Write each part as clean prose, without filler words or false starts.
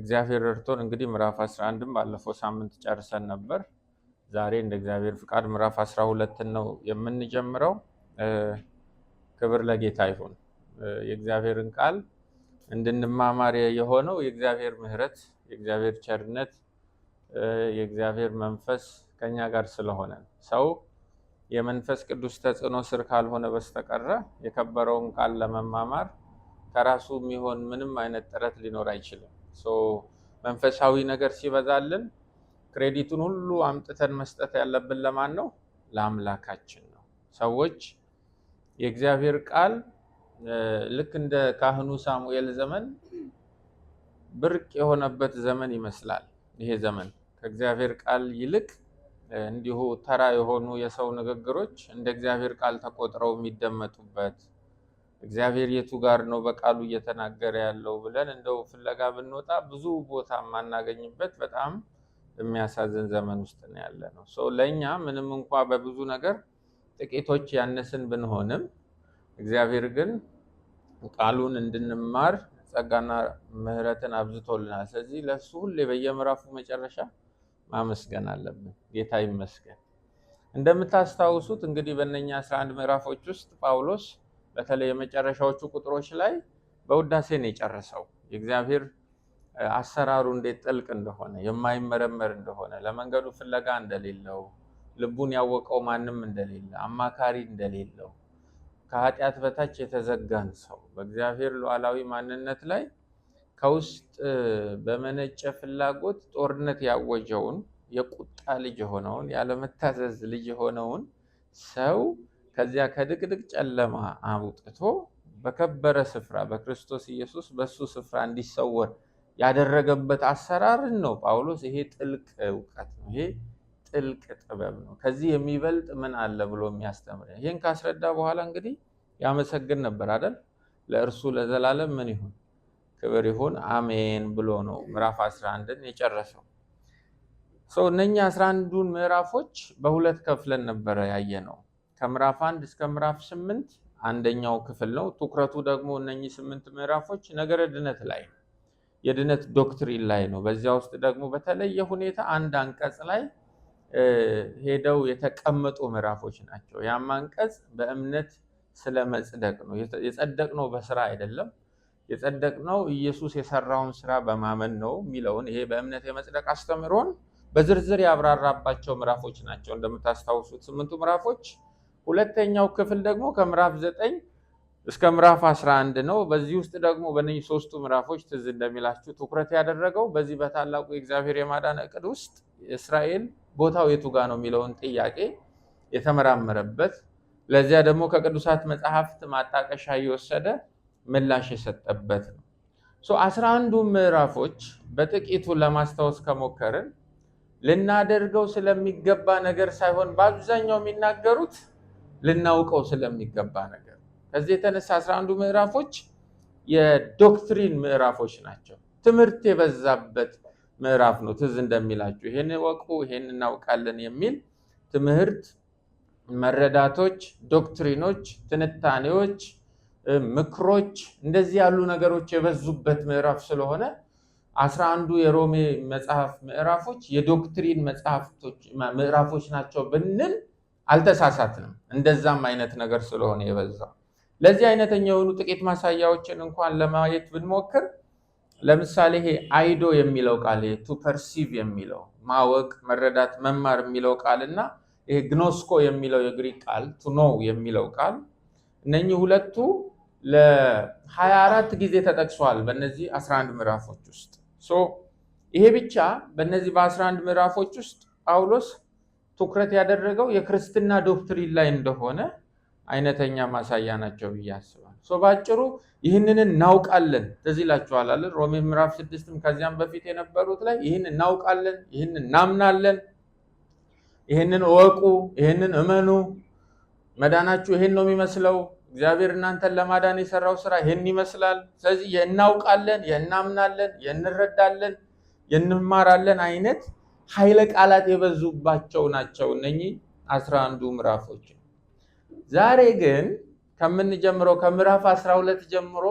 እግዚአብሔር ረድቶን እንግዲህ ምዕራፍ 11ም ባለፈው ሳምንት ጨርሰን ነበር። ዛሬ እንደ እግዚአብሔር ፍቃድ ምዕራፍ 12 ነው የምንጀምረው። ክብር ለጌታ ይሁን። የእግዚአብሔርን ቃል እንድንማማር የሆነው የእግዚአብሔር ምሕረት፣ የእግዚአብሔር ቸርነት፣ የእግዚአብሔር መንፈስ ከኛ ጋር ስለሆነ ሰው የመንፈስ ቅዱስ ተጽዕኖ ስር ካልሆነ በስተቀር የከበረውን ቃል ለመማማር ከራሱ የሚሆን ምንም አይነት ጥረት ሊኖር አይችልም። መንፈሳዊ ነገር ሲበዛልን ክሬዲቱን ሁሉ አምጥተን መስጠት ያለብን ለማን ነው? ለአምላካችን ነው። ሰዎች የእግዚአብሔር ቃል ልክ እንደ ካህኑ ሳሙኤል ዘመን ብርቅ የሆነበት ዘመን ይመስላል። ይሄ ዘመን ከእግዚአብሔር ቃል ይልቅ እንዲሁ ተራ የሆኑ የሰው ንግግሮች እንደ እግዚአብሔር ቃል ተቆጥረው የሚደመጡበት፣ እግዚአብሔር የቱ ጋር ነው በቃሉ እየተናገረ ያለው ብለን እንደው ፍለጋ ብንወጣ ብዙ ቦታ የማናገኝበት በጣም የሚያሳዝን ዘመን ውስጥ ነው ያለነው። ለእኛ ምንም እንኳ በብዙ ነገር ጥቂቶች ያነስን ብንሆንም እግዚአብሔር ግን ቃሉን እንድንማር ጸጋና ምሕረትን አብዝቶልናል። ስለዚህ ለሱ ሁሌ በየምዕራፉ መጨረሻ ማመስገን አለብን። ጌታ ይመስገን። እንደምታስታውሱት እንግዲህ በእነኛ 11 ምዕራፎች ውስጥ ጳውሎስ በተለይ የመጨረሻዎቹ ቁጥሮች ላይ በውዳሴ ነው የጨረሰው። የእግዚአብሔር አሰራሩ እንዴት ጥልቅ እንደሆነ፣ የማይመረመር እንደሆነ፣ ለመንገዱ ፍለጋ እንደሌለው፣ ልቡን ያወቀው ማንም እንደሌለ፣ አማካሪ እንደሌለው፣ ከኃጢአት በታች የተዘጋን ሰው በእግዚአብሔር ሉዓላዊ ማንነት ላይ ከውስጥ በመነጨ ፍላጎት ጦርነት ያወጀውን የቁጣ ልጅ የሆነውን ያለመታዘዝ ልጅ የሆነውን ሰው ከዚያ ከድቅድቅ ጨለማ አውጥቶ በከበረ ስፍራ በክርስቶስ ኢየሱስ በሱ ስፍራ እንዲሰወር ያደረገበት አሰራርን ነው ጳውሎስ ይሄ ጥልቅ እውቀት ነው፣ ይሄ ጥልቅ ጥበብ ነው፣ ከዚህ የሚበልጥ ምን አለ ብሎ የሚያስተምር። ይሄን ካስረዳ በኋላ እንግዲህ ያመሰግን ነበር አይደል? ለእርሱ ለዘላለም ምን ይሁን ክብር ይሁን አሜን ብሎ ነው ምዕራፍ 11ን የጨረሰው። እነኛ 11ዱን ምዕራፎች በሁለት ከፍለን ነበረ ያየነው። ከምዕራፍ 1 እስከ ምዕራፍ 8 አንደኛው ክፍል ነው። ትኩረቱ ደግሞ እነኚህ 8 ምዕራፎች ነገረ ድነት ላይ ነው፣ የድነት ዶክትሪን ላይ ነው። በዚያ ውስጥ ደግሞ በተለየ ሁኔታ አንድ አንቀጽ ላይ ሄደው የተቀመጡ ምዕራፎች ናቸው። ያም አንቀጽ በእምነት ስለ መጽደቅ ነው። የጸደቅነው በስራ አይደለም፣ የጸደቅነው ኢየሱስ የሰራውን ስራ በማመን ነው የሚለውን ይሄ በእምነት የመጽደቅ አስተምሮን በዝርዝር ያብራራባቸው ምዕራፎች ናቸው። እንደምታስታውሱት 8ቱ ምዕራፎች። ሁለተኛው ክፍል ደግሞ ከምዕራፍ 9 እስከ ምዕራፍ 11 ነው። በዚህ ውስጥ ደግሞ በእነዚህ 3ቱ ምዕራፎች ትዝ እንደሚላችሁ ትኩረት ያደረገው በዚህ በታላቁ የእግዚአብሔር የማዳን ዕቅድ ውስጥ እስራኤል ቦታው የቱ ጋር ነው የሚለውን ጥያቄ የተመራመረበት፣ ለዚያ ደግሞ ከቅዱሳት መጽሐፍት ማጣቀሻ እየወሰደ ምላሽ የሰጠበት ነው። 11ዱ ምዕራፎች በጥቂቱ ለማስታወስ ከሞከርን ልናደርገው ስለሚገባ ነገር ሳይሆን በአብዛኛው የሚናገሩት ልናውቀው ስለሚገባ ነገር። ከዚህ የተነሳ 11ዱ ምዕራፎች የዶክትሪን ምዕራፎች ናቸው። ትምህርት የበዛበት ምዕራፍ ነው። ትዝ እንደሚላችሁ ይሄን ወቁ፣ ይሄን እናውቃለን የሚል ትምህርት፣ መረዳቶች፣ ዶክትሪኖች፣ ትንታኔዎች፣ ምክሮች፣ እንደዚህ ያሉ ነገሮች የበዙበት ምዕራፍ ስለሆነ 11ዱ የሮሜ መጽሐፍ ምዕራፎች የዶክትሪን ምዕራፎች ናቸው ብንል አልተሳሳትንም። እንደዛም አይነት ነገር ስለሆነ የበዛው። ለዚህ አይነተኛ የሆኑ ጥቂት ማሳያዎችን እንኳን ለማየት ብንሞክር ለምሳሌ ይሄ አይዶ የሚለው ቃል ቱ ፐርሲቭ የሚለው ማወቅ፣ መረዳት፣ መማር የሚለው ቃል እና ይሄ ግኖስኮ የሚለው የግሪክ ቃል ቱ ኖው የሚለው ቃል እነኚህ ሁለቱ ለ24 ጊዜ ተጠቅሷል በእነዚህ 11 ምዕራፎች ውስጥ። ይሄ ብቻ በእነዚህ በ11 ምዕራፎች ውስጥ ጳውሎስ ትኩረት ያደረገው የክርስትና ዶክትሪን ላይ እንደሆነ አይነተኛ ማሳያ ናቸው ብዬ አስባለሁ። ባጭሩ ይህንን እናውቃለን። ትዝ ይላችኋል አይደል? ሮሜ ምዕራፍ 6ም ከዚያም በፊት የነበሩት ላይ ይህን እናውቃለን፣ ይህን እናምናለን፣ ይህንን እወቁ፣ ይህንን እመኑ፣ መዳናችሁ ይህን ነው የሚመስለው፣ እግዚአብሔር እናንተን ለማዳን የሰራው ስራ ይህን ይመስላል። ስለዚህ የእናውቃለን፣ የእናምናለን፣ የእንረዳለን፣ የእንማራለን አይነት ኃይለ ቃላት የበዙባቸው ናቸው እነኚህ 11ዱ ምዕራፎች። ዛሬ ግን ከምንጀምረው ከምዕራፍ 12 ጀምሮ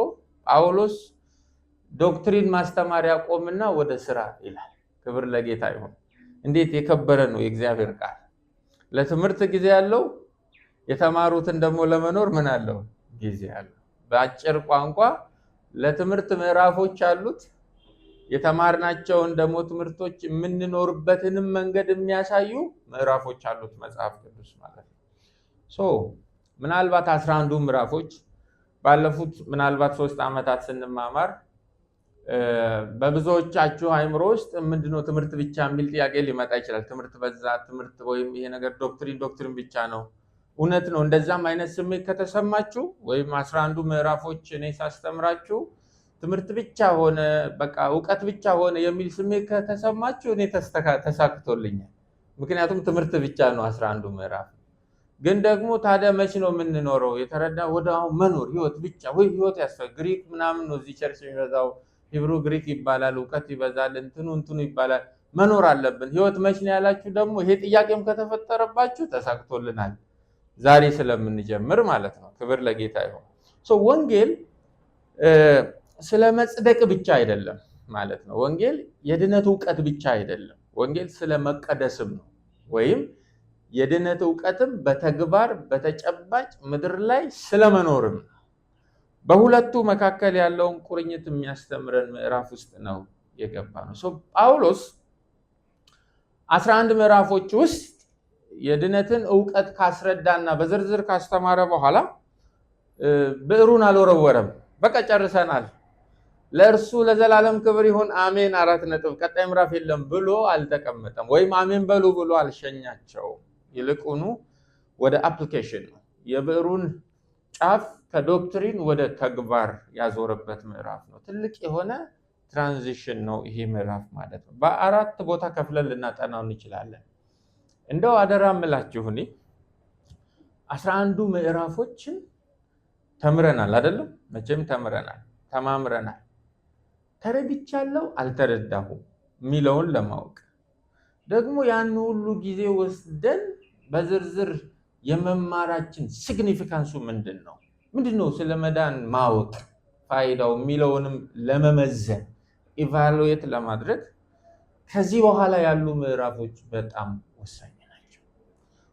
ጳውሎስ ዶክትሪን ማስተማር ያቆምና ወደ ስራ ይላል። ክብር ለጌታ ይሁን። እንዴት የከበረ ነው የእግዚአብሔር ቃል። ለትምህርት ጊዜ ያለው፣ የተማሩትን ደግሞ ለመኖር ምን አለው? ጊዜ አለው። በአጭር ቋንቋ ለትምህርት ምዕራፎች አሉት፣ የተማርናቸውን ደግሞ ትምህርቶች የምንኖርበትንም መንገድ የሚያሳዩ ምዕራፎች አሉት መጽሐፍ ቅዱስ ማለት ነው። ምናልባት 11ዱ ምዕራፎች ባለፉት ምናልባት 3 ዓመታት ስንማማር በብዙዎቻችሁ አይምሮ ውስጥ ምንድነው ትምህርት ብቻ የሚል ጥያቄ ሊመጣ ይችላል። ትምህርት በዛ፣ ትምህርት ወይም ይሄ ነገር ዶክትሪን ብቻ ነው። እውነት ነው። እንደዛም አይነት ስሜት ከተሰማችሁ ወይም 11ዱ ምዕራፎች እኔ ሳስተምራችሁ ትምህርት ብቻ ሆነ፣ በቃ እውቀት ብቻ ሆነ የሚል ስሜት ከተሰማችሁ እኔ ተሳክቶልኛል። ምክንያቱም ትምህርት ብቻ ነው 11ዱ ምዕራፍ። ግን ደግሞ ታዲያ መቼ ነው የምንኖረው? የተረዳ ወደ አሁን መኖር ህይወት ብቻ ወይ ህይወት ያስፈልግ። ግሪክ ምናምን ነው እዚህ ቸርች የሚበዛው፣ ሂብሩ ግሪክ ይባላል፣ እውቀት ይበዛል፣ እንትኑ ይባላል። መኖር አለብን። ህይወት መቼ ነው ያላችሁ ደግሞ ይሄ ጥያቄም ከተፈጠረባችሁ ተሳክቶልናል፣ ዛሬ ስለምንጀምር ማለት ነው። ክብር ለጌታ ይሁን። ወንጌል ስለ መጽደቅ ብቻ አይደለም ማለት ነው። ወንጌል የድነት እውቀት ብቻ አይደለም። ወንጌል ስለ መቀደስም ነው። ወይም የድነት እውቀትም በተግባር በተጨባጭ ምድር ላይ ስለመኖርም ነው። በሁለቱ መካከል ያለውን ቁርኝት የሚያስተምረን ምዕራፍ ውስጥ ነው የገባ ነው። ጳውሎስ 11 ምዕራፎች ውስጥ የድነትን እውቀት ካስረዳና በዝርዝር ካስተማረ በኋላ ብዕሩን አልወረወረም። በቃ ጨርሰናል፣ ለእርሱ ለዘላለም ክብር ይሁን አሜን፣ 4 ነጥብ፣ ቀጣይ ምዕራፍ የለም ብሎ አልተቀመጠም። ወይም አሜን በሉ ብሎ አልሸኛቸውም። ይልቁኑ ወደ አፕሊኬሽን ነው። የብዕሩን ጫፍ ከዶክትሪን ወደ ተግባር ያዞረበት ምዕራፍ ነው። ትልቅ የሆነ ትራንዚሽን ነው ይሄ ምዕራፍ ማለት ነው። በ4 ቦታ ከፍለን ልናጠናው እንችላለን። እንደው አደራ እምላችሁ እኔ 11ዱ ምዕራፎችን ተምረናል አይደለም? መቼም ተምረናል፣ ተማምረናል። ተረድቻለሁ አልተረዳሁም የሚለውን ለማወቅ ደግሞ ያን ሁሉ ጊዜ ወስደን በዝርዝር የመማራችን ሲግኒፊካንሱ ምንድነው ስለ መዳን ማወቅ ፋይዳው የሚለውንም ለመመዘን ኢቫሉዌት ለማድረግ ከዚህ በኋላ ያሉ ምዕራፎች በጣም ወሳኝ ናቸው።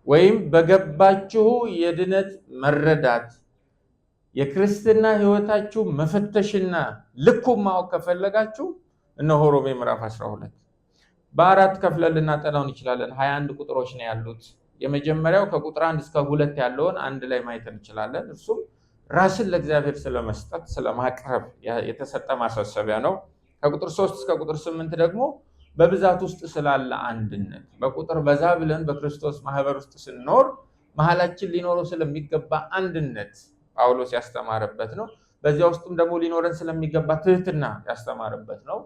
ወይም በገባችሁ የድነት መረዳት የክርስትና ህይወታችሁ መፈተሽና ልኩን ማወቅ ከፈለጋችሁ እነሆ ሮሜ ምዕራፍ 12 በ4 ከፍለን ልናጠናው እንችላለን። 21 ቁጥሮች ነው ያሉት። የመጀመሪያው ከቁጥር 1 እስከ 2 ያለውን አንድ ላይ ማየት እንችላለን። እርሱም ራስን ለእግዚአብሔር ስለመስጠት ስለማቅረብ የተሰጠ ማሳሰቢያ ነው። ከቁጥር 3 እስከ ቁጥር 8 ደግሞ በብዛት ውስጥ ስላለ አንድነት፣ በቁጥር በዛ ብለን በክርስቶስ ማህበር ውስጥ ስንኖር መሃላችን ሊኖረው ስለሚገባ አንድነት ጳውሎስ ያስተማረበት ነው። በዚያ ውስጥም ደግሞ ሊኖረን ስለሚገባ ትህትና ያስተማረበት ነው።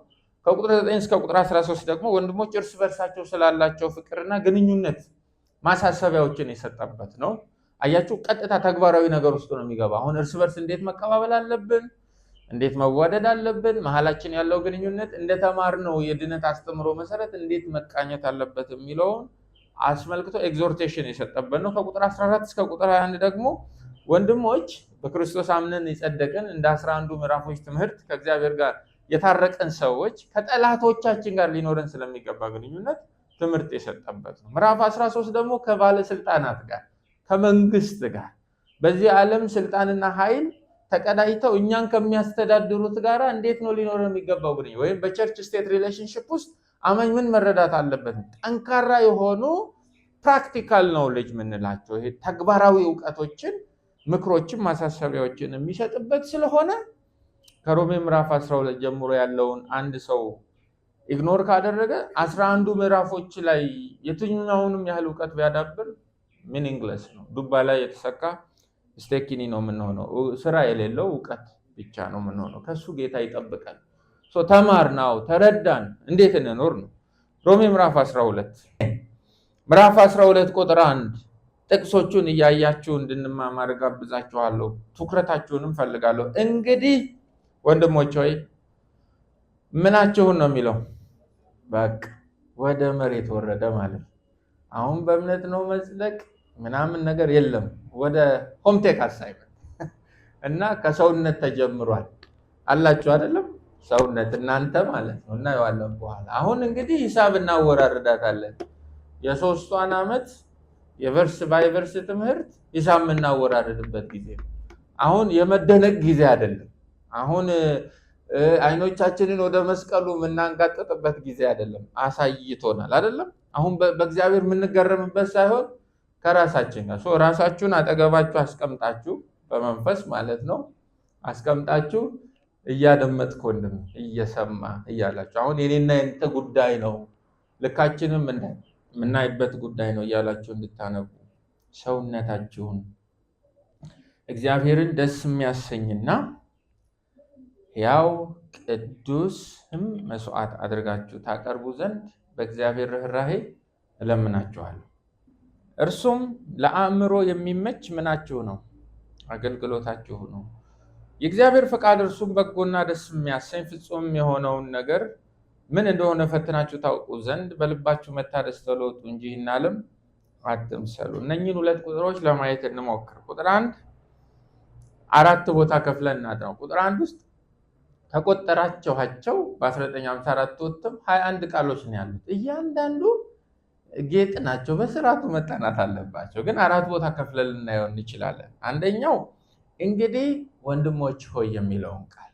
ከቁጥር 9 እስከ ቁጥር 13 ደግሞ ወንድሞች እርስ በርሳቸው ስላላቸው ፍቅርና ግንኙነት ማሳሰቢያዎችን የሰጠበት ነው። አያችሁ፣ ቀጥታ ተግባራዊ ነገር ውስጥ ነው የሚገባ። አሁን እርስ በርስ እንዴት መቀባበል አለብን፣ እንዴት መዋደድ አለብን፣ መሃላችን ያለው ግንኙነት እንደተማርነው የድነት አስተምሮ መሰረት እንዴት መቃኘት አለበት የሚለውን አስመልክቶ ኤግዞርቴሽን የሰጠበት ነው። ከቁጥር 14 እስከ ቁጥር 21 ደግሞ ወንድሞች በክርስቶስ አምነን የጸደቅን እንደ 11ዱ ምዕራፎች ትምህርት ከእግዚአብሔር ጋር የታረቀን ሰዎች ከጠላቶቻችን ጋር ሊኖረን ስለሚገባ ግንኙነት ትምህርት የሰጠበት ነው። ምዕራፍ 13 ደግሞ ከባለስልጣናት ጋር ከመንግስት ጋር በዚህ ዓለም ስልጣንና ኃይል ተቀዳጅተው እኛን ከሚያስተዳድሩት ጋር እንዴት ነው ሊኖረን የሚገባው ግንኙነት፣ ወይም በቸርች ስቴት ሪሌሽንሺፕ ውስጥ አማኝ ምን መረዳት አለበት። ጠንካራ የሆኑ ፕራክቲካል ኖሌጅ የምንላቸው ይሄ ተግባራዊ እውቀቶችን፣ ምክሮችን፣ ማሳሰቢያዎችን የሚሰጥበት ስለሆነ ከሮሜ ምዕራፍ 12 ጀምሮ ያለውን አንድ ሰው ኢግኖር ካደረገ 11ዱ ምዕራፎች ላይ የትኛውንም ያህል እውቀት ቢያዳብር ሚኒንግለስ ነው። ዱባ ላይ የተሰካ ስቴኪኒ ነው የምንሆነው። ስራ የሌለው እውቀት ብቻ ነው የምንሆነው። ከሱ ጌታ ይጠብቃል። ተማርናው ተረዳን፣ እንዴት እንኖር ነው። ሮሜ ምዕራፍ 12 ቁጥር 1 ጥቅሶቹን እያያችሁ እንድንማማር ጋብዛችኋለሁ። ትኩረታችሁንም ፈልጋለሁ። እንግዲህ ወንድሞች ሆይ ምናችሁን ነው የሚለው? በቃ ወደ መሬት ወረደ ማለት ነው። አሁን በእምነት ነው መጽደቅ ምናምን ነገር የለም። ወደ ሆምቴክ አሳይመንት እና ከሰውነት ተጀምሯል አላችሁ አይደለም? ሰውነት እናንተ ማለት ነው። እናየዋለን በኋላ። አሁን እንግዲህ ሂሳብ እናወራርዳታለን። የሶስቷን ዓመት የቨርስ ባይ ቨርስ ትምህርት ሂሳብ እናወራርድበት ጊዜ ነው። አሁን የመደነቅ ጊዜ አይደለም። አሁን አይኖቻችንን ወደ መስቀሉ የምናንጋጥጥበት ጊዜ አይደለም። አሳይቶናል አይደለም። አሁን በእግዚአብሔር የምንገረምበት ሳይሆን ከራሳችን ጋር ራሳችሁን አጠገባችሁ አስቀምጣችሁ በመንፈስ ማለት ነው አስቀምጣችሁ እያደመጥክ ወንድም እየሰማ እያላችሁ አሁን የኔና የእንተ ጉዳይ ነው ልካችንም የምናይበት ጉዳይ ነው እያላችሁ እንድታነቡ ሰውነታችሁን እግዚአብሔርን ደስ የሚያሰኝና ያው ቅዱስም መስዋዕት አድርጋችሁ ታቀርቡ ዘንድ በእግዚአብሔር ርኅራኄ እለምናችኋለሁ። እርሱም ለአእምሮ የሚመች ምናችሁ ነው? አገልግሎታችሁ ነው። የእግዚአብሔር ፈቃድ እርሱም በጎና ደስ የሚያሰኝ ፍጹም የሆነውን ነገር ምን እንደሆነ ፈትናችሁ ታውቁ ዘንድ በልባችሁ መታደስ ተለወጡ እንጂ ይህን ዓለም አትምሰሉ። እነኚህን ሁለት ቁጥሮች ለማየት እንሞክር። ቁጥር 1 4 ቦታ ከፍለን እናጥናው። ቁጥር 1 ውስጥ ተቆጠራችኋቸው በ1954 ወጥተም 21 ቃሎች ነው ያሉት። እያንዳንዱ ጌጥ ናቸው፣ በስርዓቱ መጠናት አለባቸው። ግን 4 ቦታ ከፍለን ልናየው እንችላለን። አንደኛው እንግዲህ ወንድሞች ሆይ የሚለውን ቃል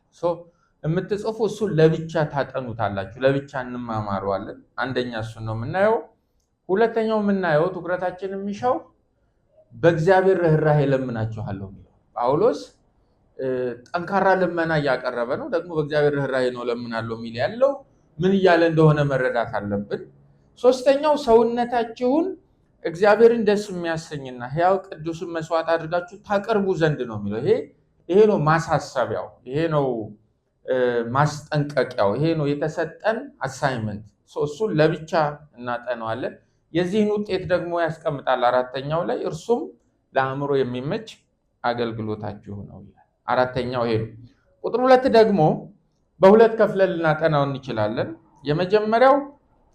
የምትጽፉ እሱን ለብቻ ታጠኑታላችሁ፣ ለብቻ እንማማረዋለን። አንደኛ እሱን ነው የምናየው። ሁለተኛው የምናየው ትኩረታችን የሚሻው በእግዚአብሔር ርኅራኄ እለምናችኋለሁ የሚለው ጳውሎስ ጠንካራ ልመና እያቀረበ ነው። ደግሞ በእግዚአብሔር ርኅራኄ ነው እለምናለሁ የሚል ያለው ምን እያለ እንደሆነ መረዳት አለብን። ሶስተኛው ሰውነታችሁን እግዚአብሔርን ደስ የሚያሰኝና ሕያው ቅዱስን መስዋዕት አድርጋችሁ ታቀርቡ ዘንድ ነው የሚለው። ይሄ ነው ማሳሰቢያው፣ ይሄ ነው ማስጠንቀቂያው፣ ይሄ ነው የተሰጠን አሳይመንት። እሱን ለብቻ እናጠነዋለን። የዚህን ውጤት ደግሞ ያስቀምጣል 4ኛው ላይ እርሱም ለአእምሮ የሚመች አገልግሎታችሁ ነው ይላል። 4ኛው ይሄ ነው። ቁጥር 2 ደግሞ በሁለት ከፍለን ልናጠናው እንችላለን። የመጀመሪያው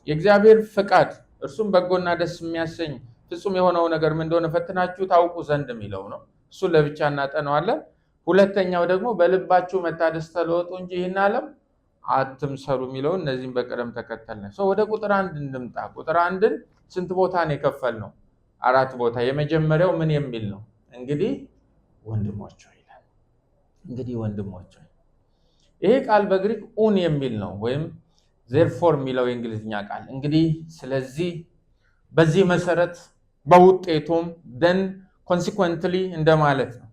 የእግዚአብሔር ፍቃድ እርሱም በጎና ደስ የሚያሰኝ ፍጹም የሆነው ነገር ምን እንደሆነ ፈትናችሁ ታውቁ ዘንድ የሚለው ነው። እሱን ለብቻ እናጠናዋለን። ሁለተኛው ደግሞ በልባችሁ መታደስ ተለወጡ እንጂ ይህን ዓለም አትምሰሉ የሚለው። እነዚህም በቅደም ተከተል ነው። ወደ ቁጥር 1 እንምጣ። ቁጥር 1ን ስንት ቦታ ነው የከፈልነው? 4 ቦታ። የመጀመሪያው ምን የሚል ነው? እንግዲህ ወንድሞች ሆይ ይላል። እንግዲህ ወንድሞች ሆይ። ይሄ ቃል በግሪክ ኡን የሚል ነው፣ ወይም ዜርፎር የሚለው የእንግሊዝኛ ቃል። እንግዲህ ስለዚህ በዚህ መሰረት በውጤቱም ደን ኮንሲኩዌንትሊ እንደማለት ነው።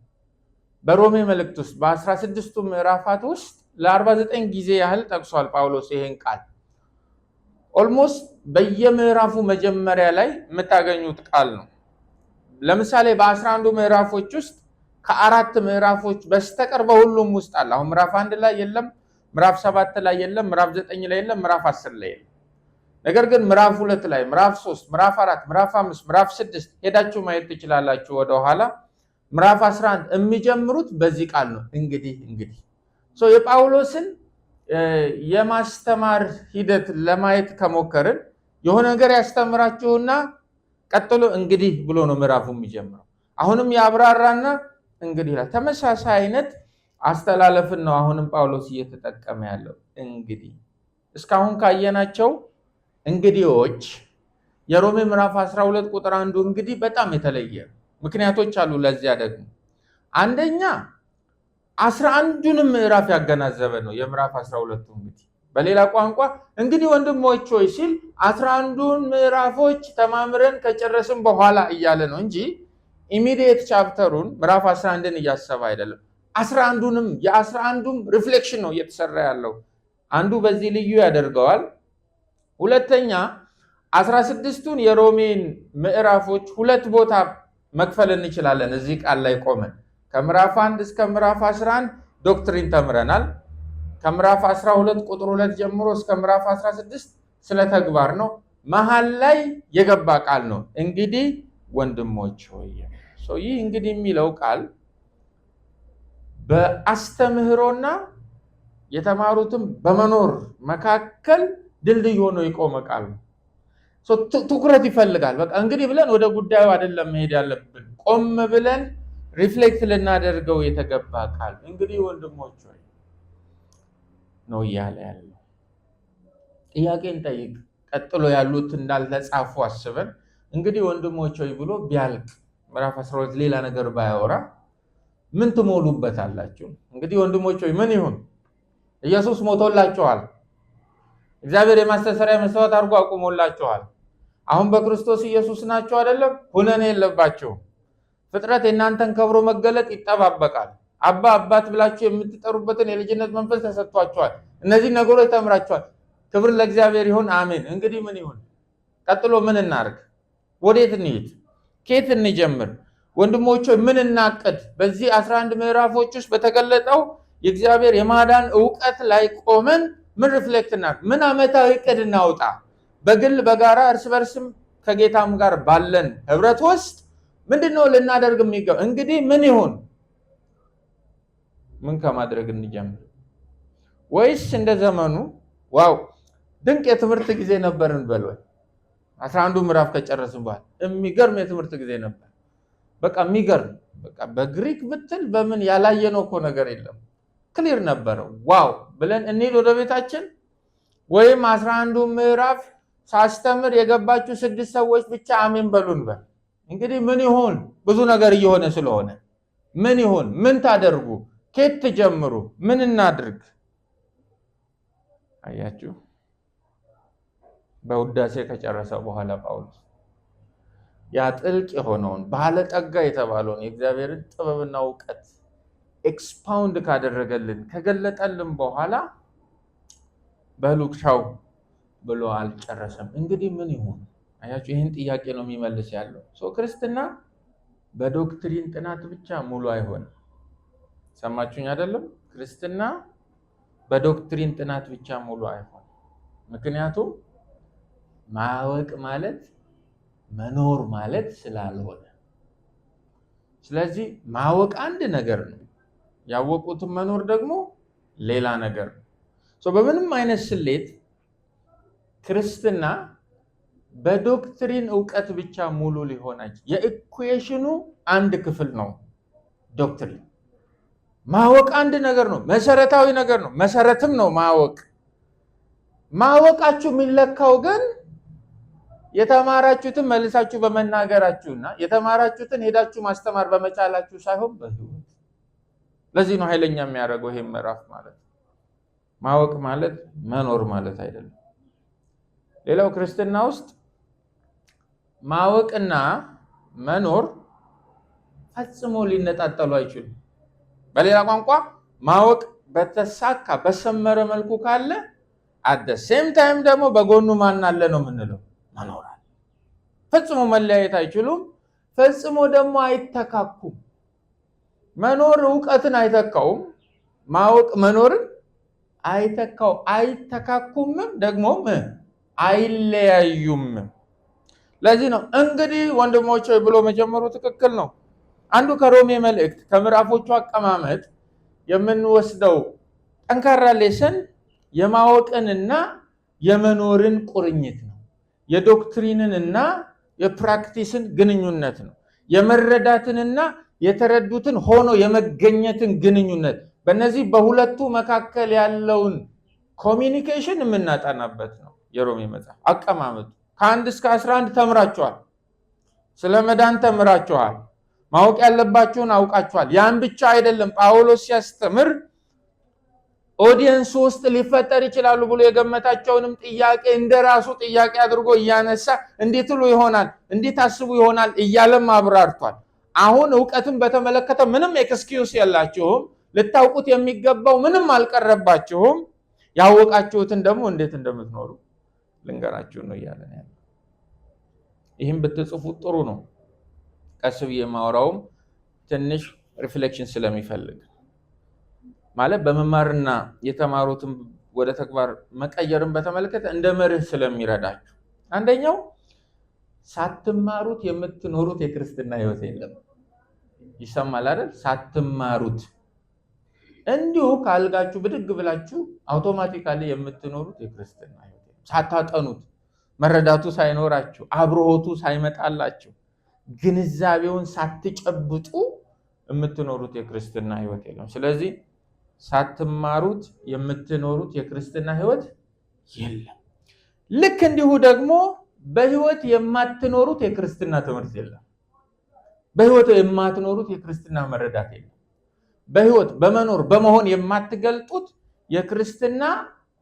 በሮሜ መልእክት ውስጥ በ16ቱ ምዕራፋት ውስጥ ለ49 ጊዜ ያህል ጠቅሷል ጳውሎስ ይሄን ቃል። ኦልሞስት በየምዕራፉ መጀመሪያ ላይ የምታገኙት ቃል ነው። ለምሳሌ በ11 ምዕራፎች ውስጥ ከ4 ምዕራፎች በስተቀር በሁሉም ውስጥ አለ። አሁን ምዕራፍ 1 ላይ የለም፣ ምዕራፍ 7 ላይ የለም፣ ምዕራፍ 9 ላይ የለም፣ ምዕራፍ 10 ላይ የለም። ነገር ግን ምዕራፍ 2 ላይ፣ ምዕራፍ 3፣ ምዕራፍ 4፣ ምዕራፍ 5፣ ምዕራፍ 6 ሄዳችሁ ማየት ትችላላችሁ ወደኋላ። ምዕራፍ 11 የሚጀምሩት በዚህ ቃል ነው። እንግዲህ የጳውሎስን የማስተማር ሂደት ለማየት ከሞከርን የሆነ ነገር ያስተምራችሁና ቀጥሎ እንግዲህ ብሎ ነው ምዕራፉ የሚጀምረው። አሁንም ያብራራና እንግዲህ ይላል። ተመሳሳይ አይነት አስተላለፍን ነው አሁንም ጳውሎስ እየተጠቀመ ያለው። እንግዲህ እስካሁን ካየናቸው እንግዲዎች የሮሜ ምዕራፍ 12 ቁጥር 1 እንግዲህ በጣም የተለየ ምክንያቶች አሉ። ለዚያ ደግሞ አንደኛ 11ዱንም ምዕራፍ ያገናዘበ ነው የምዕራፍ 12 እንግዲህ። በሌላ ቋንቋ እንግዲህ ወንድሞች ሆይ ሲል 11ዱን ምዕራፎች ተማምረን ከጨረስን በኋላ እያለ ነው እንጂ ኢሚዲየት ቻፕተሩን ምዕራፍ 11ን እያሰበ አይደለም። 11ዱንም የ11ዱም ሪፍሌክሽን ነው እየተሰራ ያለው። አንዱ በዚህ ልዩ ያደርገዋል። ሁለተኛ 16ቱን የሮሜን ምዕራፎች 2 ቦታ መክፈል እንችላለን። እዚህ ቃል ላይ ቆመን ከምዕራፍ 1 እስከ ምዕራፍ 11 ዶክትሪን ተምረናል። ከምዕራፍ 12 ቁጥር 2 ጀምሮ እስከ ምዕራፍ 16 ስለ ተግባር ነው። መሃል ላይ የገባ ቃል ነው እንግዲህ ወንድሞች ሆይ። ይህ እንግዲህ የሚለው ቃል በአስተምህሮና የተማሩትም በመኖር መካከል ድልድይ ሆኖ የቆመ ቃል ነው። ትኩረት ይፈልጋል። በቃ እንግዲህ ብለን ወደ ጉዳዩ አይደለም መሄድ ያለብን፣ ቆም ብለን ሪፍሌክት ልናደርገው የተገባ ቃል። እንግዲህ ወንድሞች ሆይ ነው እያለ ያለው። ጥያቄን ጠይቅ። ቀጥሎ ያሉት እንዳልተጻፉ አስበን እንግዲህ ወንድሞች ሆይ ብሎ ቢያልቅ ምዕራፍ 12 ሌላ ነገር ባያወራ ምን ትሞሉበታላችሁ? እንግዲህ ወንድሞች ሆይ ምን ይሁን? ኢየሱስ ሞቶላችኋል። እግዚአብሔር የማስተሰሪያ መስዋዕት አድርጎ አቁሞላችኋል። አሁን በክርስቶስ ኢየሱስ ናችሁ አይደለም? ሁነኔ የለባችሁም። ፍጥረት የእናንተን ከብሮ መገለጥ ይጠባበቃል። አባ አባት ብላችሁ የምትጠሩበትን የልጅነት መንፈስ ተሰጥቷችኋል። እነዚህ ነገሮች ተምራችኋል። ክብር ለእግዚአብሔር ይሁን፣ አሜን። እንግዲህ ምን ይሁን? ቀጥሎ ምን እናርግ? ወዴት እንሂድ? ከየት እንጀምር? ወንድሞች ምን እናቅድ? በዚህ 11 ምዕራፎች ውስጥ በተገለጠው የእግዚአብሔር የማዳን ዕውቀት ላይ ቆመን ምን ሪፍሌክት እናርግ? ምን ዓመታዊ ዕቅድ እናውጣ? በግል በጋራ እርስ በርስም ከጌታም ጋር ባለን ህብረት ውስጥ ምንድነው ልናደርግ የሚገባው? እንግዲህ ምን ይሁን? ምን ከማድረግ እንጀምር? ወይስ እንደ ዘመኑ ዋው ድንቅ የትምህርት ጊዜ ነበርን በልወይ 11 ምዕራፍ ከጨረስን በኋላ የሚገርም የትምህርት ጊዜ ነበር። በቃ የሚገርም በቃ በግሪክ ብትል በምን ያላየነው እኮ ነገር የለም። ክሊር ነበረ ዋው ብለን እንሂድ ወደ ቤታችን? ወይም 11 ምዕራፍ ሳስተምር የገባችሁ 6 ሰዎች ብቻ አሜን በሉን በል። እንግዲህ ምን ይሁን? ብዙ ነገር እየሆነ ስለሆነ ምን ይሁን? ምን ታደርጉ? ከየት ትጀምሩ? ምን እናድርግ? አያችሁ፣ በውዳሴ ከጨረሰ በኋላ ጳውሎስ ያ ጥልቅ የሆነውን ባለጠጋ የተባለውን የእግዚአብሔርን ጥበብና ዕውቀት ኤክስፓውንድ ካደረገልን ከገለጠልን በኋላ በሉክሻው ብሎ አልጨረሰም። እንግዲህ ምን ይሁን? አያችሁ፣ ይህን ጥያቄ ነው የሚመልስ ያለው። ክርስትና በዶክትሪን ጥናት ብቻ ሙሉ አይሆንም። ሰማችሁኝ አይደለም? ክርስትና በዶክትሪን ጥናት ብቻ ሙሉ አይሆንም። ምክንያቱም ማወቅ ማለት መኖር ማለት ስላልሆነ። ስለዚህ ማወቅ አንድ ነገር ነው፣ ያወቁትን መኖር ደግሞ ሌላ ነገር ነው። በምንም አይነት ስሌት ክርስትና በዶክትሪን ዕውቀት ብቻ ሙሉ ሊሆን አይችልም። የኢኩዌሽኑ አንድ ክፍል ነው ዶክትሪን። ማወቅ አንድ ነገር ነው፣ መሰረታዊ ነገር ነው፣ መሰረትም ነው ማወቅ። ማወቃችሁ የሚለካው ግን የተማራችሁትን መልሳችሁ በመናገራችሁና የተማራችሁትን ሄዳችሁ ማስተማር በመቻላችሁ ሳይሆን በህይወት። ለዚህ ነው ኃይለኛ የሚያደርገው ይሄ ምዕራፍ ማለት ማወቅ ማለት መኖር ማለት አይደለም። ሌላው ክርስትና ውስጥ ማወቅና መኖር ፈጽሞ ሊነጣጠሉ አይችሉም። በሌላ ቋንቋ ማወቅ በተሳካ በሰመረ መልኩ ካለ አደ ሴም ታይም ደግሞ በጎኑ ማን አለ ነው የምንለው፣ መኖር አለ። ፈጽሞ መለያየት አይችሉም። ፈጽሞ ደግሞ አይተካኩም። መኖር ዕውቀትን አይተካውም፣ ማወቅ መኖርን አይተካው አይተካኩምም፣ ደግሞም አይለያዩም። ለዚህ ነው እንግዲህ ወንድሞች ብሎ መጀመሩ ትክክል ነው። አንዱ ከሮሜ መልእክት ከምዕራፎቹ አቀማመጥ የምንወስደው ጠንካራ ሌሰን የማወቅንና የመኖርን ቁርኝት ነው። የዶክትሪንንና የፕራክቲስን ግንኙነት ነው። የመረዳትንና የተረዱትን ሆኖ የመገኘትን ግንኙነት፣ በእነዚህ በሁለቱ መካከል ያለውን ኮሚኒኬሽን የምናጠናበት ነው የሮሜ መጽሐፍ አቀማመጡ። ከ1 እስከ 11 ተምራችኋል። ስለ መዳን ተምራችኋል። ማወቅ ያለባችሁን አውቃችኋል። ያን ብቻ አይደለም። ጳውሎስ ሲያስተምር ኦዲየንስ ውስጥ ሊፈጠር ይችላሉ ብሎ የገመታቸውንም ጥያቄ እንደራሱ ጥያቄ አድርጎ እያነሳ እንዴት ሉ ይሆናል፣ እንዴት አስቡ ይሆናል እያለም አብራርቷል። አሁን ዕውቀትን በተመለከተ ምንም ኤክስኪዩስ የላችሁም። ልታውቁት የሚገባው ምንም አልቀረባችሁም። ያወቃችሁትን ደግሞ እንዴት እንደምትኖሩ ልንገራችሁ ነው እያለን ያለው። ይህም ብትጽፉት ጥሩ ነው። ቀስ ብዬ ማወራውም ትንሽ ሪፍሌክሽን ስለሚፈልግ ማለት በመማርና የተማሩትን ወደ ተግባር መቀየርን በተመለከተ እንደ መርህ ስለሚረዳችሁ። አንደኛው ሳትማሩት የምትኖሩት የክርስትና ህይወት የለም። ይሰማል አይደል? ሳትማሩት እንዲሁ ካልጋችሁ ብድግ ብላችሁ አውቶማቲካሊ የምትኖሩት የክርስትና ህይወት የለም። ሳታጠኑት፣ መረዳቱ ሳይኖራችሁ፣ አብሮቱ ሳይመጣላችሁ፣ ግንዛቤውን ሳትጨብጡ የምትኖሩት የክርስትና ህይወት የለም። ስለዚህ ሳትማሩት የምትኖሩት የክርስትና ህይወት የለም። ልክ እንዲሁ ደግሞ በህይወት የማትኖሩት የክርስትና ትምህርት የለም። በህይወት የማትኖሩት የክርስትና መረዳት የለም። በህይወት በመኖር በመሆን የማትገልጡት የክርስትና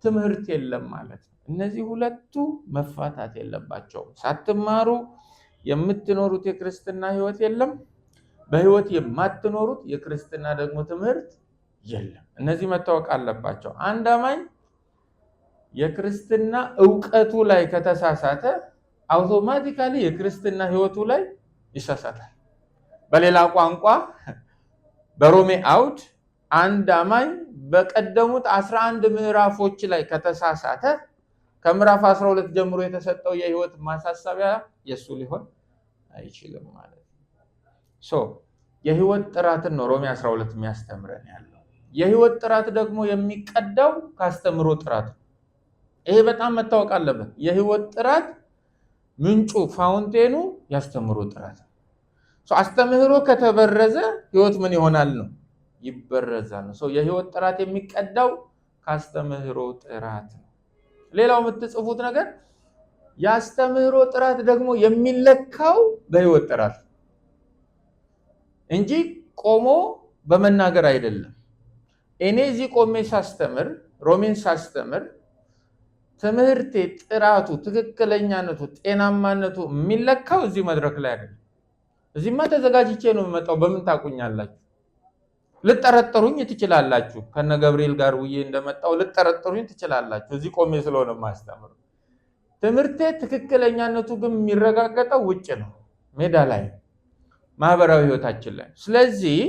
ትምህርት የለም ማለት ነው። እነዚህ ሁለቱ መፋታት የለባቸውም። ሳትማሩ የምትኖሩት የክርስትና ህይወት የለም። በህይወት የማትኖሩት የክርስትና ደግሞ ትምህርት የለም። እነዚህ መታወቅ አለባቸው። አንድ አማኝ የክርስትና ዕውቀቱ ላይ ከተሳሳተ አውቶማቲካሊ የክርስትና ህይወቱ ላይ ይሳሳታል። በሌላ ቋንቋ በሮሜ አውድ አንድ አማኝ በቀደሙት 11 ምዕራፎች ላይ ከተሳሳተ ከምዕራፍ 12 ጀምሮ የተሰጠው የህይወት ማሳሰቢያ የሱ ሊሆን አይችልም ማለት ነው። የህይወት ጥራትን ነው ሮሜ 12 የሚያስተምረን ያለው። የህይወት ጥራት ደግሞ የሚቀዳው ካስተምሮ ጥራት ነው። ይሄ በጣም መታወቅ አለበት። የህይወት ጥራት ምንጩ ፋውንቴኑ ያስተምሮ ጥራት ነው። አስተምህሮ ከተበረዘ ህይወት ምን ይሆናል ነው? ይበረዛል ነው። የህይወት ጥራት የሚቀዳው ካስተምህሮ ጥራት ነው። ሌላው የምትጽፉት ነገር ያስተምህሮ ጥራት ደግሞ የሚለካው በህይወት ጥራት እንጂ ቆሞ በመናገር አይደለም። እኔ እዚህ ቆሜ ሳስተምር ሮሜን ሳስተምር ትምህርቴ ጥራቱ፣ ትክክለኛነቱ፣ ጤናማነቱ የሚለካው እዚህ መድረክ ላይ አይደለም። እዚህማ ተዘጋጅቼ ነው የምመጣው። በምን ታቁኛላችሁ? ልጠረጥሩኝ ትችላላችሁ። ከነ ገብርኤል ጋር ውዬ እንደመጣው ልጠረጥሩኝ ትችላላችሁ። እዚህ ቆሜ ስለሆነ ማስተምር። ትምህርቴ ትክክለኛነቱ ግን የሚረጋገጠው ውጭ ነው፣ ሜዳ ላይ፣ ማህበራዊ ህይወታችን ላይ። ስለዚህ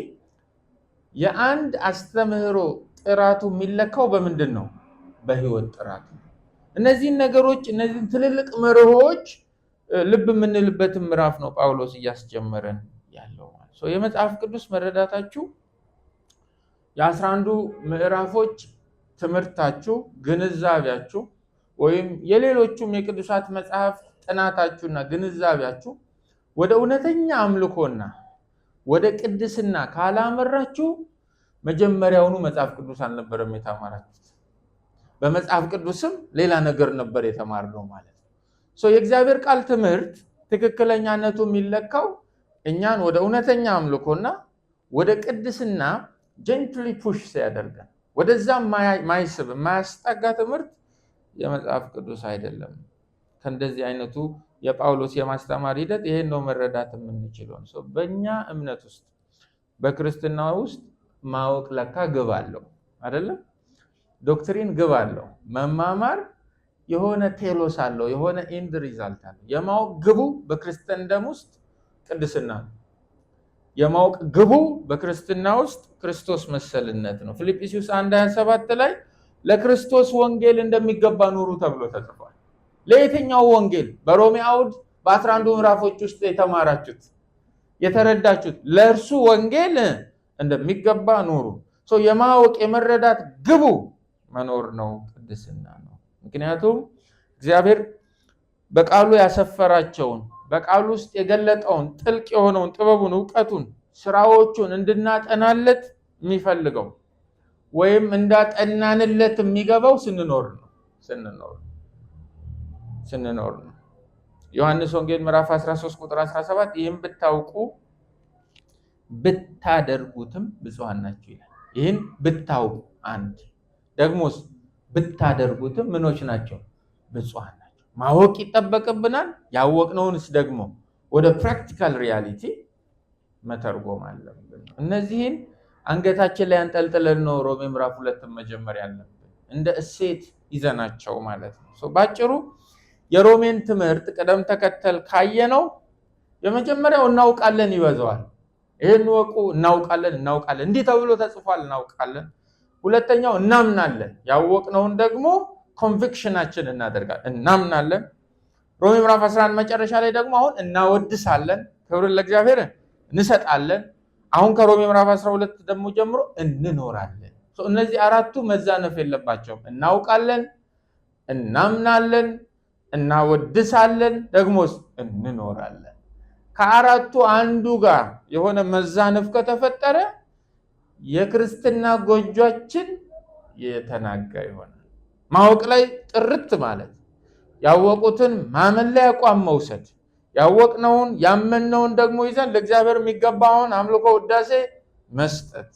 የአንድ አስተምህሮ ጥራቱ የሚለካው በምንድን ነው? በህይወት ጥራት። እነዚህን ነገሮች እነዚህን ትልልቅ መርሆች ልብ የምንልበትን ምዕራፍ ነው ጳውሎስ እያስጀመረን ያለው ማለት ነው። የመጽሐፍ ቅዱስ መረዳታችሁ የ11ዱ ምዕራፎች ትምህርታችሁ፣ ግንዛቤያችሁ ወይም የሌሎቹም የቅዱሳት መጽሐፍ ጥናታችሁና ግንዛቤያችሁ ወደ እውነተኛ አምልኮና ወደ ቅድስና ካላመራችሁ መጀመሪያውኑ መጽሐፍ ቅዱስ አልነበረም የተማራችሁት። በመጽሐፍ ቅዱስም ሌላ ነገር ነበር የተማርነው ማለት ነው። የእግዚአብሔር ቃል ትምህርት ትክክለኛነቱ የሚለካው እኛን ወደ እውነተኛ አምልኮና ወደ ቅድስና ጀንትሊ ፑሽ ሲያደርገን፣ ወደዛ ማይስብ ማያስጠጋ ትምህርት የመጽሐፍ ቅዱስ አይደለም። ከእንደዚህ አይነቱ የጳውሎስ የማስተማር ሂደት ይሄን ነው መረዳት የምንችለው። በእኛ እምነት ውስጥ በክርስትና ውስጥ ማወቅ ለካ ግብ አለው አይደለም? ዶክትሪን ግብ አለው። መማማር የሆነ ቴሎስ አለው፣ የሆነ ኢንድ ሪዛልት አለው። የማወቅ ግቡ በክርስቲያንደም ውስጥ ቅድስና ነው። የማወቅ ግቡ በክርስትና ውስጥ ክርስቶስ መሰልነት ነው። ፊልጵስዩስ 1:27 ላይ ለክርስቶስ ወንጌል እንደሚገባ ኑሩ ተብሎ ተጽፏል። ለየትኛው ወንጌል? በሮሜ አውድ በ11 ምዕራፎች ውስጥ የተማራችሁት የተረዳችሁት ለእርሱ ወንጌል እንደሚገባ ኑሩ። የማወቅ የመረዳት ግቡ መኖር ነው፣ ቅድስና ነው። ምክንያቱም እግዚአብሔር በቃሉ ያሰፈራቸውን በቃሉ ውስጥ የገለጠውን ጥልቅ የሆነውን ጥበቡን፣ ዕውቀቱን፣ ስራዎቹን እንድናጠናለት የሚፈልገው ወይም እንዳጠናንለት የሚገባው ስንኖር ነው። ዮሐንስ ወንጌል ምዕራፍ 13 ቁጥር 17 ይህን ብታውቁ ብታደርጉትም ብፁዓን ናችሁ ይላል። ይህን ብታውቁ አንድ ደግሞስ ብታደርጉትም ምኖች ናቸው? ብፁዓን ናቸው። ማወቅ ይጠበቅብናል። ያወቅነውንስ ደግሞ ወደ ፕራክቲካል ሪያሊቲ መተርጎም አለብን። እነዚህን አንገታችን ላይ አንጠልጥለን ነው ሮሜ ምዕራፍ 2 መጀመር ያለብን፣ እንደ እሴት ይዘናቸው ማለት ነው። ባጭሩ የሮሜን ትምህርት ቅደም ተከተል ካየነው የመጀመሪያው እናውቃለን ይበዛዋል። ይሄን ወቁ፣ እናውቃለን እንዲህ ተብሎ ተጽፏል እናውቃለን። ሁለተኛው እናምናለን፣ ያወቅነውን ደግሞ ኮንቪክሽናችን እናደርጋለን፣ እናምናለን። ሮሜ ምዕራፍ 11 መጨረሻ ላይ ደግሞ አሁን እናወድሳለን፣ ክብርን ለእግዚአብሔር እንሰጣለን። አሁን ከሮሜ ምዕራፍ 12 ደግሞ ጀምሮ እንኖራለን። እነዚህ አራቱ መዛነፍ የለባቸውም። እናውቃለን፣ እናምናለን፣ እናወድሳለን፣ ደግሞስ እንኖራለን። ከአራቱ አንዱ ጋር የሆነ መዛነፍ ከተፈጠረ የክርስትና ጎጆችን የተናጋ ይሆናል። ማወቅ ላይ ጥርት ማለት፣ ያወቁትን ማመን ላይ አቋም መውሰድ፣ ያወቅነውን ያመንነውን ደግሞ ይዘን ለእግዚአብሔር የሚገባውን አምልኮ ውዳሴ መስጠት።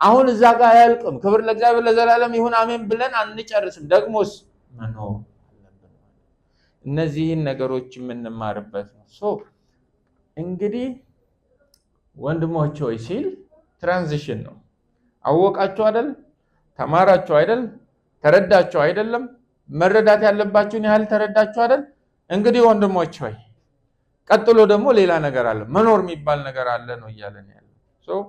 አሁን እዛ ጋር አያልቅም። ክብር ለእግዚአብሔር ለዘላለም ይሁን አሜን ብለን አንጨርስም። ደግሞስ መኖር አለብን። እነዚህን ነገሮች የምንማርበት ነው። እንግዲህ ወንድሞች ሆይ ሲል ትራንዚሽን ነው። አወቃችሁ አይደል? ተማራችሁ አይደል? ተረዳችሁ አይደለም? መረዳት ያለባችሁን ያህል ተረዳችሁ አይደል? እንግዲህ ወንድሞች ሆይ ቀጥሎ ደግሞ ሌላ ነገር አለ፣ መኖር የሚባል ነገር አለ ነው እያለን ያለው።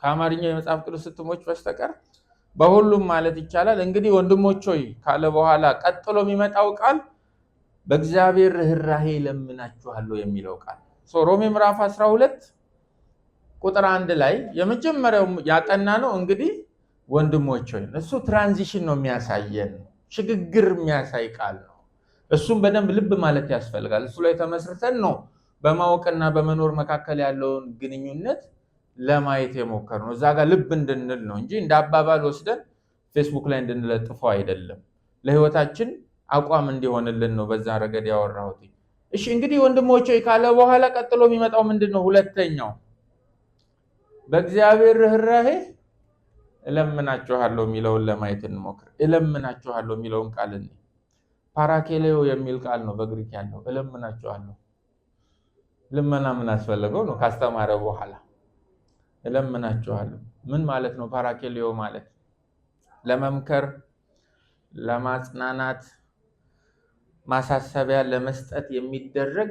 ከአማርኛ የመጽሐፍ ቅዱስ ህትሞች በስተቀር በሁሉም ማለት ይቻላል እንግዲህ ወንድሞች ሆይ ካለ በኋላ ቀጥሎ የሚመጣው ቃል በእግዚአብሔር ርህራሄ ለምናችኋለሁ የሚለው ቃል ሮሜ ምዕራፍ 12 ቁጥር 1 ላይ የመጀመሪያው ያጠና ነው። እንግዲህ ወንድሞች ሆይ እሱ ትራንዚሽን ነው የሚያሳየን፣ ሽግግር የሚያሳይ ቃል ነው። እሱም በደንብ ልብ ማለት ያስፈልጋል። እሱ ላይ ተመስርተን ነው በማወቅና በመኖር መካከል ያለውን ግንኙነት ለማየት የሞከርነው። እዛ ጋር ልብ እንድንል ነው እንጂ እንደ አባባል ወስደን ፌስቡክ ላይ እንድንለጥፈው አይደለም። ለህይወታችን አቋም እንዲሆንልን ነው በዛ ረገድ ያወራሁት። እሺ እንግዲህ ወንድሞች ሆይ ካለ በኋላ ቀጥሎ የሚመጣው ምንድነው? ሁለተኛው በእግዚአብሔር ርህራሄ እለምናችኋለሁ የሚለውን ለማየት እንሞክር። እለምናችኋለሁ የሚለውን ቃል ፓራኬሌዮ የሚል ቃል ነው በግሪክ ያለው። እለምናችኋለሁ። ልመና ምን አስፈልገው ነው? ካስተማረ በኋላ እለምናችኋለሁ ምን ማለት ነው? ፓራኬሌዮ ማለት ለመምከር፣ ለማጽናናት፣ ማሳሰቢያ ለመስጠት የሚደረግ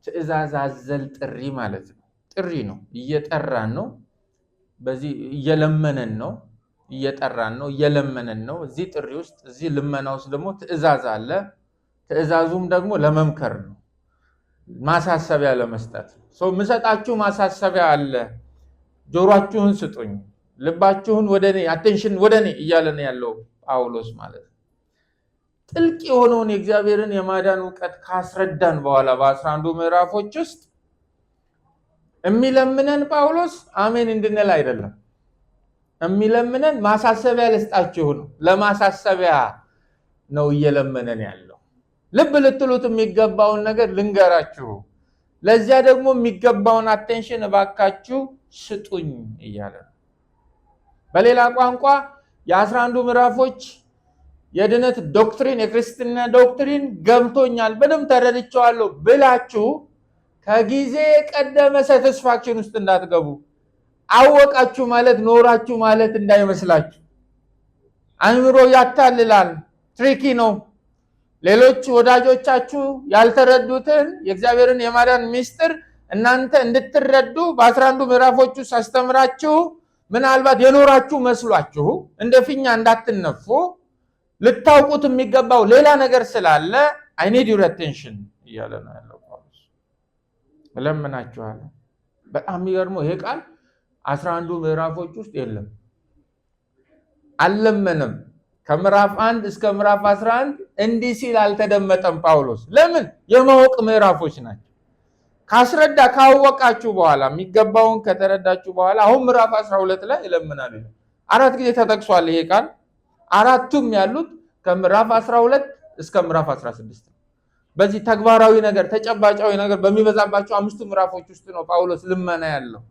ትዕዛዝ አዘል ጥሪ ማለት ነው። ጥሪ ነው። እየጠራን ነው። በዚህ እየለመነን ነው። እየጠራን ነው፣ እየለመነን ነው። እዚህ ጥሪ ውስጥ እዚህ ልመና ውስጥ ደግሞ ትዕዛዝ አለ። ትዕዛዙም ደግሞ ለመምከር ነው፣ ማሳሰቢያ ለመስጠት። ምሰጣችሁ ማሳሰቢያ አለ። ጆሮአችሁን ስጡኝ፣ ልባችሁን ወደኔ፣ አቴንሽን ወደኔ እያለ ነው ያለው ጳውሎስ ማለት ነው። ጥልቅ የሆነውን የእግዚአብሔርን የማዳን ዕውቀት ካስረዳን በኋላ በ11 ምዕራፎች ውስጥ የሚለምነን ጳውሎስ አሜን እንድንል አይደለም። የሚለምነን ማሳሰቢያ ልስጣችሁ ነው። ለማሳሰቢያ ነው እየለመነን ያለው። ልብ ልትሉት የሚገባውን ነገር ልንገራችሁ፣ ለዚያ ደግሞ የሚገባውን አቴንሽን እባካችሁ ስጡኝ እያለ ነው። በሌላ ቋንቋ የ11 ምዕራፎች የድነት ዶክትሪን፣ የክርስትና ዶክትሪን ገብቶኛል፣ በደንብ ተረድቼዋለሁ ብላችሁ ከጊዜ ቀደመ ሳቲስፋክሽን ውስጥ እንዳትገቡ። አወቃችሁ ማለት ኖራችሁ ማለት እንዳይመስላችሁ። አእምሮ ያታልላል፣ ትሪኪ ነው። ሌሎች ወዳጆቻችሁ ያልተረዱትን የእግዚአብሔርን የማዳን ምስጢር እናንተ እንድትረዱ በ11 ምዕራፎች ውስጥ አስተምራችሁ ምናልባት የኖራችሁ መስሏችሁ እንደ ፊኛ እንዳትነፉ ልታውቁት የሚገባው ሌላ ነገር ስላለ I need your attention እያለ ነው ያለው ጳውሎስ። እለምናችኋለሁ። በጣም የሚገርመው ይሄ ቃል 11 ምዕራፎች ውስጥ የለም። አልለመንም። ከምዕራፍ 1 እስከ ምዕራፍ 11 እንዲህ ሲል አልተደመጠም ጳውሎስ። ለምን? የማወቅ ምዕራፎች ናቸው። ካስረዳ ካወቃችሁ በኋላ የሚገባውን ከተረዳችሁ በኋላ አሁን ምዕራፍ 12 ላይ እለምናለሁ 4 ጊዜ ተጠቅሷል ይሄ ቃል። አራቱም ያሉት ከምዕራፍ 12 እስከ ምዕራፍ 16 ነው። በዚህ ተግባራዊ ነገር ተጨባጫዊ ነገር በሚበዛባቸው 5 ምዕራፎች ውስጥ ነው ጳውሎስ ልመና ያለው።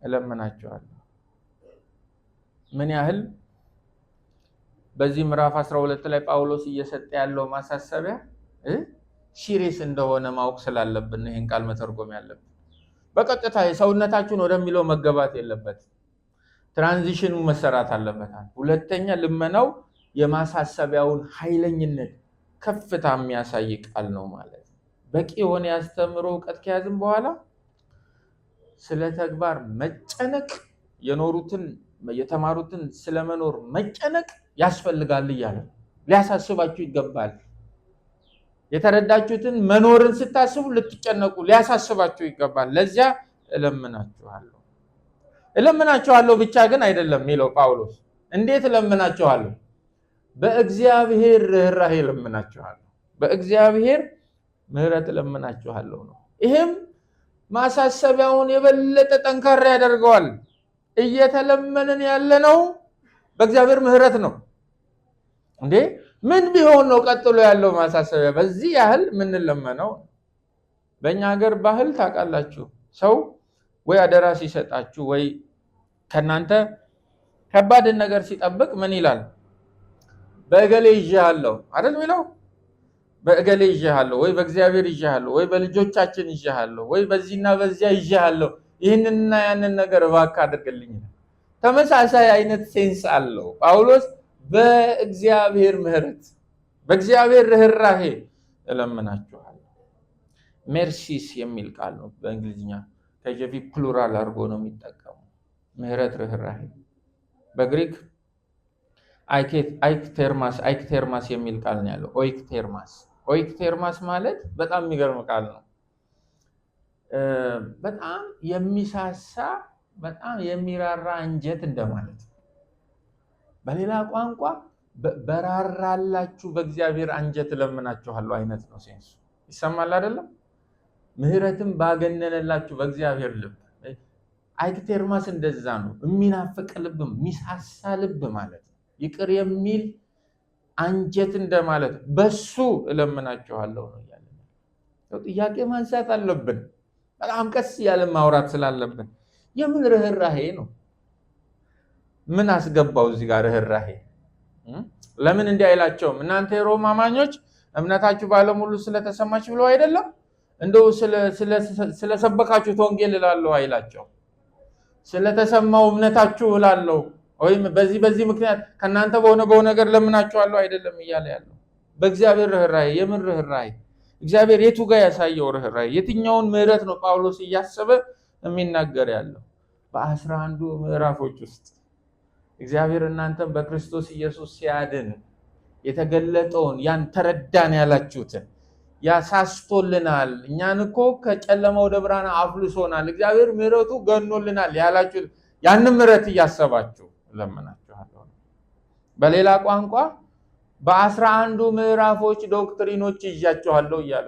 እለምናችኋለሁ። ምን ያህል በዚህ ምዕራፍ 12 ላይ ጳውሎስ እየሰጠ ያለው ማሳሰቢያ ሲሪየስ እንደሆነ ማወቅ ስላለብን ይሄን ቃል መተርጎም ያለብን። በቀጥታ የሰውነታችሁን ወደሚለው መገባት የለበት። ትራንዚሽኑ መሰራት አለበት። ሁለተኛ ልመናው የማሳሰቢያውን ኃይለኝነት ከፍታ የሚያሳይ ቃል ነው ማለት ነው። በቂ የሆነ ያስተምሮ ዕውቀት ከያዝን በኋላ ስለ ተግባር መጨነቅ፣ የኖሩትን የተማሩትን ስለመኖር መጨነቅ ያስፈልጋል እያለ ሊያሳስባችሁ ይገባል። የተረዳችሁትን መኖርን ስታስቡ ልትጨነቁ ሊያሳስባችሁ ይገባል። ለዚያ እለምናችኋለሁ። እለምናችኋለሁ ብቻ ግን አይደለም የሚለው ጳውሎስ። እንዴት እለምናችኋለሁ? በእግዚአብሔር ርህራሄ እለምናችኋለሁ፣ በእግዚአብሔር ምሕረት እለምናችኋለሁ ነው። ይሄም ማሳሰቢያውን የበለጠ ጠንካራ ያደርገዋል። እየተለመንን ያለነው በእግዚአብሔር ምህረት ነው እንዴ? ምን ቢሆን ነው ቀጥሎ ያለው ማሳሰቢያ? በዚህ ያህል ምንለመነው? በእኛ ሀገር ባህል ታውቃላችሁ፣ ሰው ወይ አደራ ሲሰጣችሁ ወይ ከናንተ ከባድ ነገር ሲጠብቅ ምን ይላል? በእገሌ ይዤሃለሁ አይደል የሚለው? በእገሌ ይዤሃለሁ ወይ በእግዚአብሔር ይዤሃለሁ ወይ በልጆቻችን ይዤሃለሁ ወይ በዚህና በዚያ ይዤሃለሁ፣ ይህንንና ያንን ነገር እባክህ አድርግልኝ። ተመሳሳይ አይነት ሴንስ አለው ጳውሎስ። በእግዚአብሔር ምህረት በእግዚአብሔር ርህራሄ እለምናችኋለሁ። ሜርሲስ የሚል ቃል ነው በእንግሊዝኛ። ከጀቪ ፕሉራል አድርጎ ነው የሚጠቀሙ። ምህረት፣ ርህራሄ። በግሪክ አይክቴርማስ የሚል ቃል ነው ያለው። ኦይክቴርማስ ማለት በጣም የሚገርም ቃል ነው። በጣም የሚሳሳ በጣም የሚራራ አንጀት እንደማለት ነው። በሌላ ቋንቋ በራራላችሁ በእግዚአብሔር አንጀት እለምናችኋለሁ አይነት ነው ሴንሱ። ይሰማል አይደለም? ምህረትም ባገነነላችሁ በእግዚአብሔር ልብ። አይክቴርማስ እንደዛ ነው። የሚናፍቅ ልብ፣ የሚሳሳ ልብ ማለት ነው። ይቅር የሚል አንጀት እንደማለት ነው። በሱ እለምናችኋለሁ ነው ያለ። ጥያቄ ማንሳት አለብን። በጣም ቀስ ያለ ማውራት ስላለብን የምን ርህራሄ ነው? ምን አስገባው እዚህ ጋር ርህራሄ? ለምን እንዲህ አይላቸውም? እናንተ የሮም አማኞች እምነታችሁ በዓለም ሁሉ ስለተሰማች ብለው አይደለም? እንደው ስለሰበካችሁት ወንጌል እላለሁ አይላቸው። ስለተሰማው እምነታችሁ እላለሁ ወይም በዚህ ምክንያት ከናንተ በሆነ ነገር ለምናችኋለሁ አይደለም እያለ ያለው። በእግዚአብሔር ርህራሄ። የምን ርህራሄ? እግዚአብሔር የቱ ጋር ያሳየው ርህራሄ? የትኛውን ምህረት ነው ጳውሎስ እያሰበ የሚናገር ያለው? በ11 ምዕራፎች ውስጥ እግዚአብሔር እናንተን በክርስቶስ ኢየሱስ ሲያድን የተገለጠውን ያን ተረዳን ያላችሁትን ያሳስቶልናል፣ እኛን እኮ ከጨለማ ወደ ብርሃን አፍልሶናል፣ እግዚአብሔር ምህረቱ ገኖልናል ያላችሁት ያንን ምህረት እያሰባችሁ ለምናችኋለሁ። በሌላ ቋንቋ በ11 ምዕራፎች ዶክትሪኖች ይዣችኋለሁ እያለ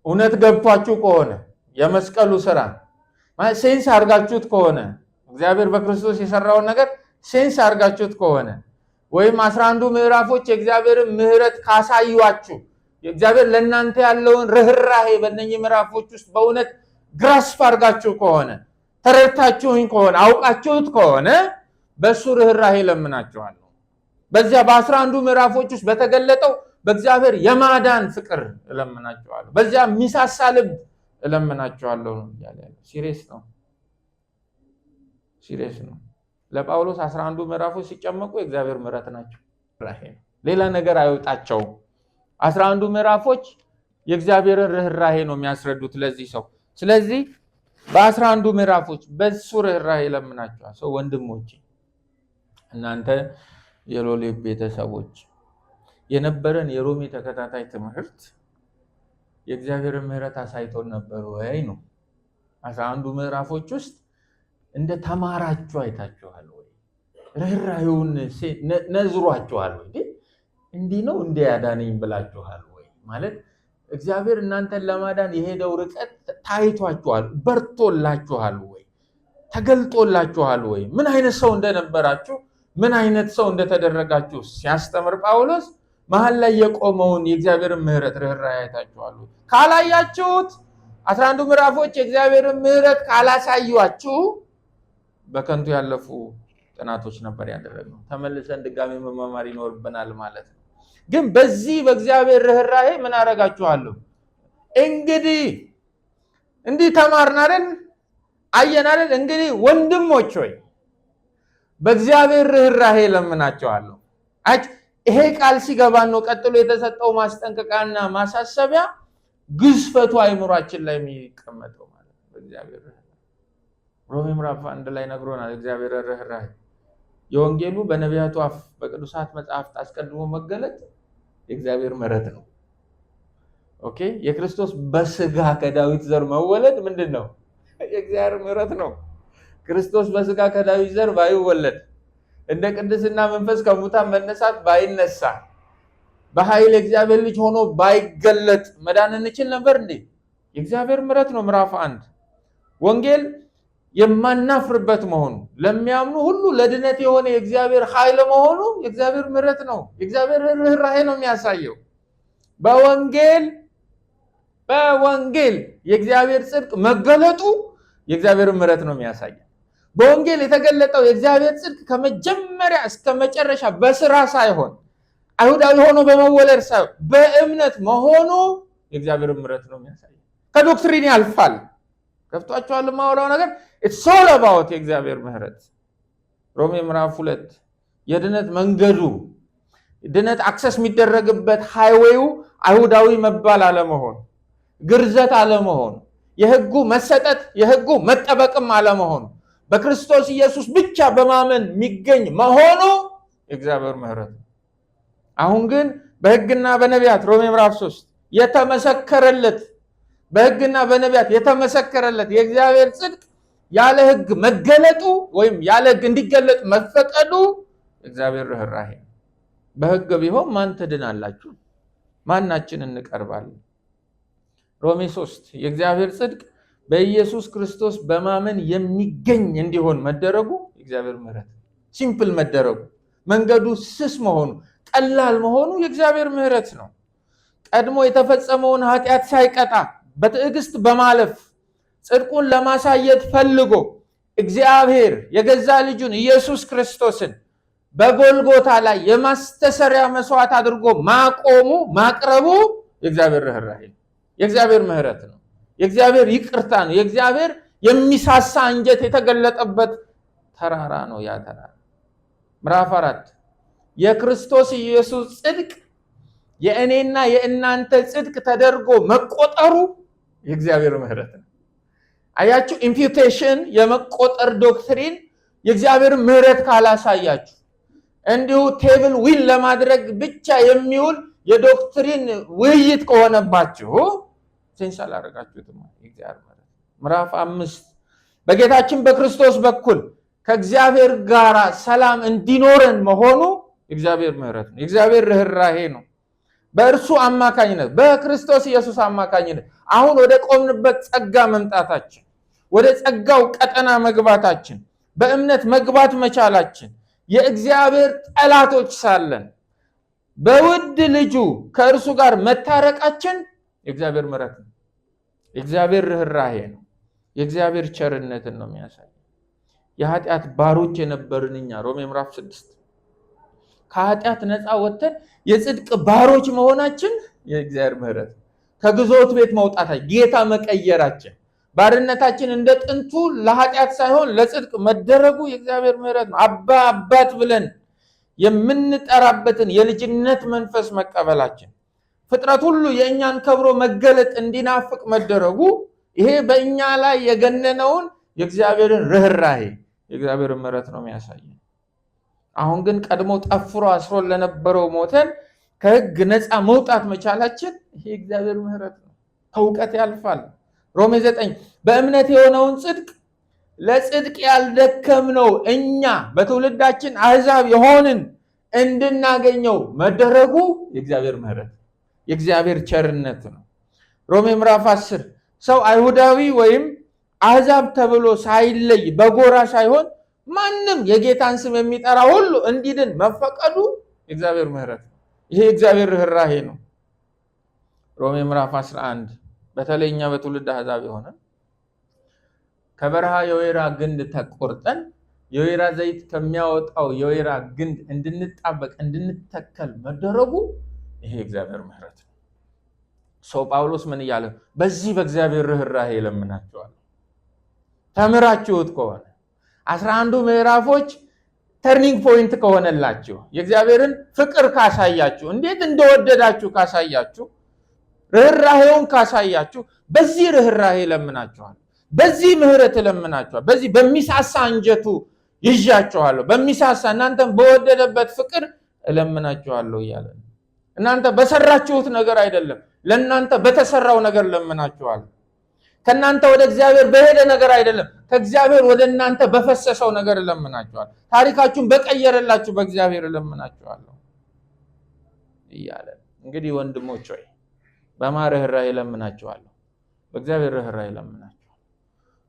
እውነት ገብቷችሁ ከሆነ የመስቀሉ ስራ ማለት ሴንስ አድርጋችሁት ከሆነ እግዚአብሔር በክርስቶስ የሰራውን ነገር ሴንስ አድርጋችሁት ከሆነ ወይም 11 ምዕራፎች የእግዚአብሔርን ምህረት ካሳዩአችሁ የእግዚአብሔር ለእናንተ ያለውን ርህራሄ በእነኚህ ምዕራፎች ውስጥ በእውነት ግራስፕ አድርጋችሁ ከሆነ ተረድታችሁኝ ከሆነ አውቃችሁት ከሆነ በሱ ርህራሄ ለምናችኋለሁ። በዚያ በ11 ምዕራፎች ውስጥ በተገለጠው በእግዚአብሔር የማዳን ፍቅር እለምናችኋለሁ። በዚያ ሚሳሳ ልብ እለምናችኋለሁ ነው ያለው። ሲሪየስ ነው። ለጳውሎስ 11 ምዕራፎች ሲጨመቁ የእግዚአብሔር ምህረት ናቸው። ሌላ ነገር አይወጣቸው። 11 ምዕራፎች የእግዚአብሔርን ርህራሄ ነው የሚያስረዱት ለዚህ ሰው። ስለዚህ በ11 ምዕራፎች በሱ ርህራሄ ለምናችኋል። ሰው ወንድሞቼ፣ እናንተ የሎሌ ቤተሰቦች የነበረን የሮሜ ተከታታይ ትምህርት የእግዚአብሔርን ምህረት አሳይቶን ነበር ወይ ነው። 11 ምዕራፎች ውስጥ እንደ ተማራችሁ አይታችኋል ወይ? ርህራሄውን ነዝሯችኋል ወይ? እንዲህ ነው እንደ ያዳነኝ ብላችኋል ወይ? ማለት እግዚአብሔር እናንተን ለማዳን የሄደው ርቀት ታይቷችኋል? በርቶላችኋል ወይ? ተገልጦላችኋል ወይ? ምን አይነት ሰው እንደነበራችሁ ምን አይነት ሰው እንደተደረጋችሁ ሲያስተምር ጳውሎስ መሀል ላይ የቆመውን የእግዚአብሔርን ምህረት ርህራሄ አይታችኋል ወይ? ካላያችሁት 11 ምዕራፎች የእግዚአብሔርን ምህረት ካላሳዩአችሁ በከንቱ ያለፉ ጥናቶች ነበር ያደረግነው። ተመልሰን ድጋሚ መማር ይኖርብናል ማለት ነው። ግን በዚህ በእግዚአብሔር ርህራሄ ምን አደረጋችኋለሁ? እንግዲህ እንዲህ ተማርን አይደል? አየን አይደል? እንግዲህ ወንድሞች ሆይ በእግዚአብሔር ርህራሄ ለምናችኋለሁ። ይሄ ቃል ሲገባን ነው ቀጥሎ የተሰጠው ማስጠንቀቂያና ማሳሰቢያ ግዝፈቱ አይምሯችን ላይ የሚቀመጠው ማለት ነው። በእግዚአብሔር ሮሜ ምዕራፍ 1 ላይ ነግሮናል። እግዚአብሔር ርህራሄ የወንጌሉ በነቢያቱ አፍ በቅዱሳት መጽሐፍት አስቀድሞ መገለጥ የእግዚአብሔር ምህረት ነው። ኦኬ፣ የክርስቶስ በስጋ ከዳዊት ዘር መወለድ ምንድነው? የእግዚአብሔር ምህረት ነው። ክርስቶስ በስጋ ከዳዊት ዘር ባይወለድ እንደ ቅድስና መንፈስ ከሙታን መነሳት ባይነሳ በኃይል እግዚአብሔር ልጅ ሆኖ ባይገለጥ መዳን እንችል ነበር እንዴ? የእግዚአብሔር ምህረት ነው። ምዕራፍ 1 ወንጌል የማናፍርበት መሆኑ ለሚያምኑ ሁሉ ለድነት የሆነ የእግዚአብሔር ኃይል መሆኑ የእግዚአብሔር ምሕረት ነው። የእግዚአብሔር ርህራሄ ነው የሚያሳየው። በወንጌል የእግዚአብሔር ጽድቅ መገለጡ የእግዚአብሔር ምሕረት ነው የሚያሳየው። በወንጌል የተገለጠው የእግዚአብሔር ጽድቅ ከመጀመሪያ እስከ መጨረሻ በስራ ሳይሆን አይሁዳዊ ሆኖ በመወለድ ሳይሆን በእምነት መሆኑ የእግዚአብሔር ምሕረት ነው የሚያሳየው። ከዶክትሪን ያልፋል። ከፍቷቸዋል ማውራው ነገር it's all about የእግዚአብሔር ምሕረት። ሮሜ ምዕራፍ 2 የድነት መንገዱ ድነት አክሰስ የሚደረግበት ሃይዌው አይሁዳዊ መባል አለመሆን፣ ግርዘት አለመሆን፣ የሕጉ መሰጠት የሕጉ መጠበቅም አለመሆን፣ በክርስቶስ ኢየሱስ ብቻ በማመን የሚገኝ መሆኑ የእግዚአብሔር ምሕረት። አሁን ግን በሕግና በነቢያት ሮሜ ምዕራፍ 3 የተመሰከረለት በሕግና በነቢያት የተመሰከረለት የእግዚአብሔር ጽድቅ ያለ ሕግ መገለጡ ወይም ያለ ሕግ እንዲገለጥ መፈቀዱ እግዚአብሔር ርህራሄ። በሕግ ቢሆን ማን ትድናላችሁ? ማናችን እንቀርባለን? ሮሜ 3 የእግዚአብሔር ጽድቅ በኢየሱስ ክርስቶስ በማመን የሚገኝ እንዲሆን መደረጉ የእግዚአብሔር ምሕረት። ሲምፕል መደረጉ፣ መንገዱ ስስ መሆኑ፣ ቀላል መሆኑ የእግዚአብሔር ምሕረት ነው። ቀድሞ የተፈጸመውን ኃጢአት ሳይቀጣ በትዕግስት በማለፍ ጽድቁን ለማሳየት ፈልጎ እግዚአብሔር የገዛ ልጁን ኢየሱስ ክርስቶስን በጎልጎታ ላይ የማስተሰሪያ መስዋዕት አድርጎ ማቅረቡ የእግዚአብሔር ርህራሄ ነው። የእግዚአብሔር ምሕረት ነው። የእግዚአብሔር ይቅርታ ነው። የእግዚአብሔር የሚሳሳ እንጀት የተገለጠበት ተራራ ነው። ያ ተራራ ምዕራፍ 4 የክርስቶስ ኢየሱስ ጽድቅ የእኔና የእናንተ ጽድቅ ተደርጎ መቆጠሩ የእግዚአብሔር ምሕረት ነው። አያችሁ፣ ኢምፒዩቴሽን የመቆጠር ዶክትሪን የእግዚአብሔር ምሕረት ካላሳያችሁ እንዲሁ ቴብል ዊን ለማድረግ ብቻ የሚውል የዶክትሪን ውይይት ከሆነባችሁ ሴንስ አላደረጋችሁትም። የእግዚአብሔር ምሕረት ምዕራፍ 5 በጌታችን በክርስቶስ በኩል ከእግዚአብሔር ጋር ሰላም እንዲኖረን መሆኑ የእግዚአብሔር ምሕረት ነው። የእግዚአብሔር ርህራሄ ነው። በእርሱ አማካኝነት በክርስቶስ ኢየሱስ አማካኝነት አሁን ወደ ቆምንበት ጸጋ መምጣታችን፣ ወደ ጸጋው ቀጠና መግባታችን፣ በእምነት መግባት መቻላችን፣ የእግዚአብሔር ጠላቶች ሳለን በውድ ልጁ ከእርሱ ጋር መታረቃችን የእግዚአብሔር ምሕረት ነው። የእግዚአብሔር ርህራሄ ነው። የእግዚአብሔር ቸርነትን ነው የሚያሳይ። የኃጢአት ባሮች የነበርን እኛ ሮሜ ምዕራፍ 6 ከኃጢአት ነፃ ወጥተን የጽድቅ ባሮች መሆናችን የእግዚአብሔር ምሕረት፣ ከግዞት ቤት መውጣታችን፣ ጌታ መቀየራችን፣ ባርነታችን እንደ ጥንቱ ለኃጢአት ሳይሆን ለጽድቅ መደረጉ የእግዚአብሔር ምሕረት ነው። አባት ብለን የምንጠራበትን የልጅነት መንፈስ መቀበላችን፣ ፍጥረት ሁሉ የእኛን ከብሮ መገለጥ እንዲናፍቅ መደረጉ ይሄ በእኛ ላይ የገነነውን የእግዚአብሔርን ርህራሄ የእግዚአብሔርን ምሕረት ነው የሚያሳየን። አሁን ግን ቀድሞ ጠፍሮ አስሮ ለነበረው ሞተን ከሕግ ነፃ መውጣት መቻላችን ይሄ እግዚአብሔር ምሕረት ነው። ከእውቀት ያልፋል። ሮሜ 9 በእምነት የሆነውን ጽድቅ ለጽድቅ ያልደከምነው እኛ በትውልዳችን አሕዛብ የሆንን እንድናገኘው መደረጉ የእግዚአብሔር ምሕረት የእግዚአብሔር ቸርነት ነው። ሮሜ ምዕራፍ 10 ሰው አይሁዳዊ ወይም አሕዛብ ተብሎ ሳይለይ በጎራ ሳይሆን ማንም የጌታን ስም የሚጠራ ሁሉ እንዲድን መፈቀዱ የእግዚአብሔር ምሕረት ነው። ይሄ የእግዚአብሔር ርህራሄ ነው። ሮሜ ምዕራፍ 11 በተለይ እኛ በትውልድ አሕዛብ የሆነ ከበረሃ የወይራ ግንድ ተቆርጠን የወይራ ዘይት ከሚያወጣው የወይራ ግንድ እንድንጣበቅ እንድንተከል መደረጉ ይሄ እግዚአብሔር ምሕረት ነው። ሰው ጳውሎስ ምን እያለ በዚህ በእግዚአብሔር ርህራሄ ለምናችኋል። ተምራችሁት ከሆነ 11 ምዕራፎች ተርኒንግ ፖይንት ከሆነላችሁ የእግዚአብሔርን ፍቅር ካሳያችሁ፣ እንዴት እንደወደዳችሁ ካሳያችሁ፣ ርህራሄውን ካሳያችሁ በዚህ ርህራሄ ለምናችኋል፣ በዚህ ምሕረት ለምናችኋል፣ በዚህ በሚሳሳ እንጀቱ ይዣችኋለሁ፣ በሚሳሳ እናንተም በወደደበት ፍቅር እለምናችኋለሁ እያለ እናንተ በሰራችሁት ነገር አይደለም፣ ለእናንተ በተሰራው ነገር ለምናችኋል። ከእናንተ ወደ እግዚአብሔር በሄደ ነገር አይደለም፣ ከእግዚአብሔር ወደ እናንተ በፈሰሰው ነገር እለምናችኋል። ታሪካችሁን በቀየረላችሁ በእግዚአብሔር እለምናችኋለሁ እያለ እንግዲህ ወንድሞች ሆይ በማን ርህራሄ እለምናችኋለሁ? በእግዚአብሔር ርህራሄ እለምናችኋለሁ።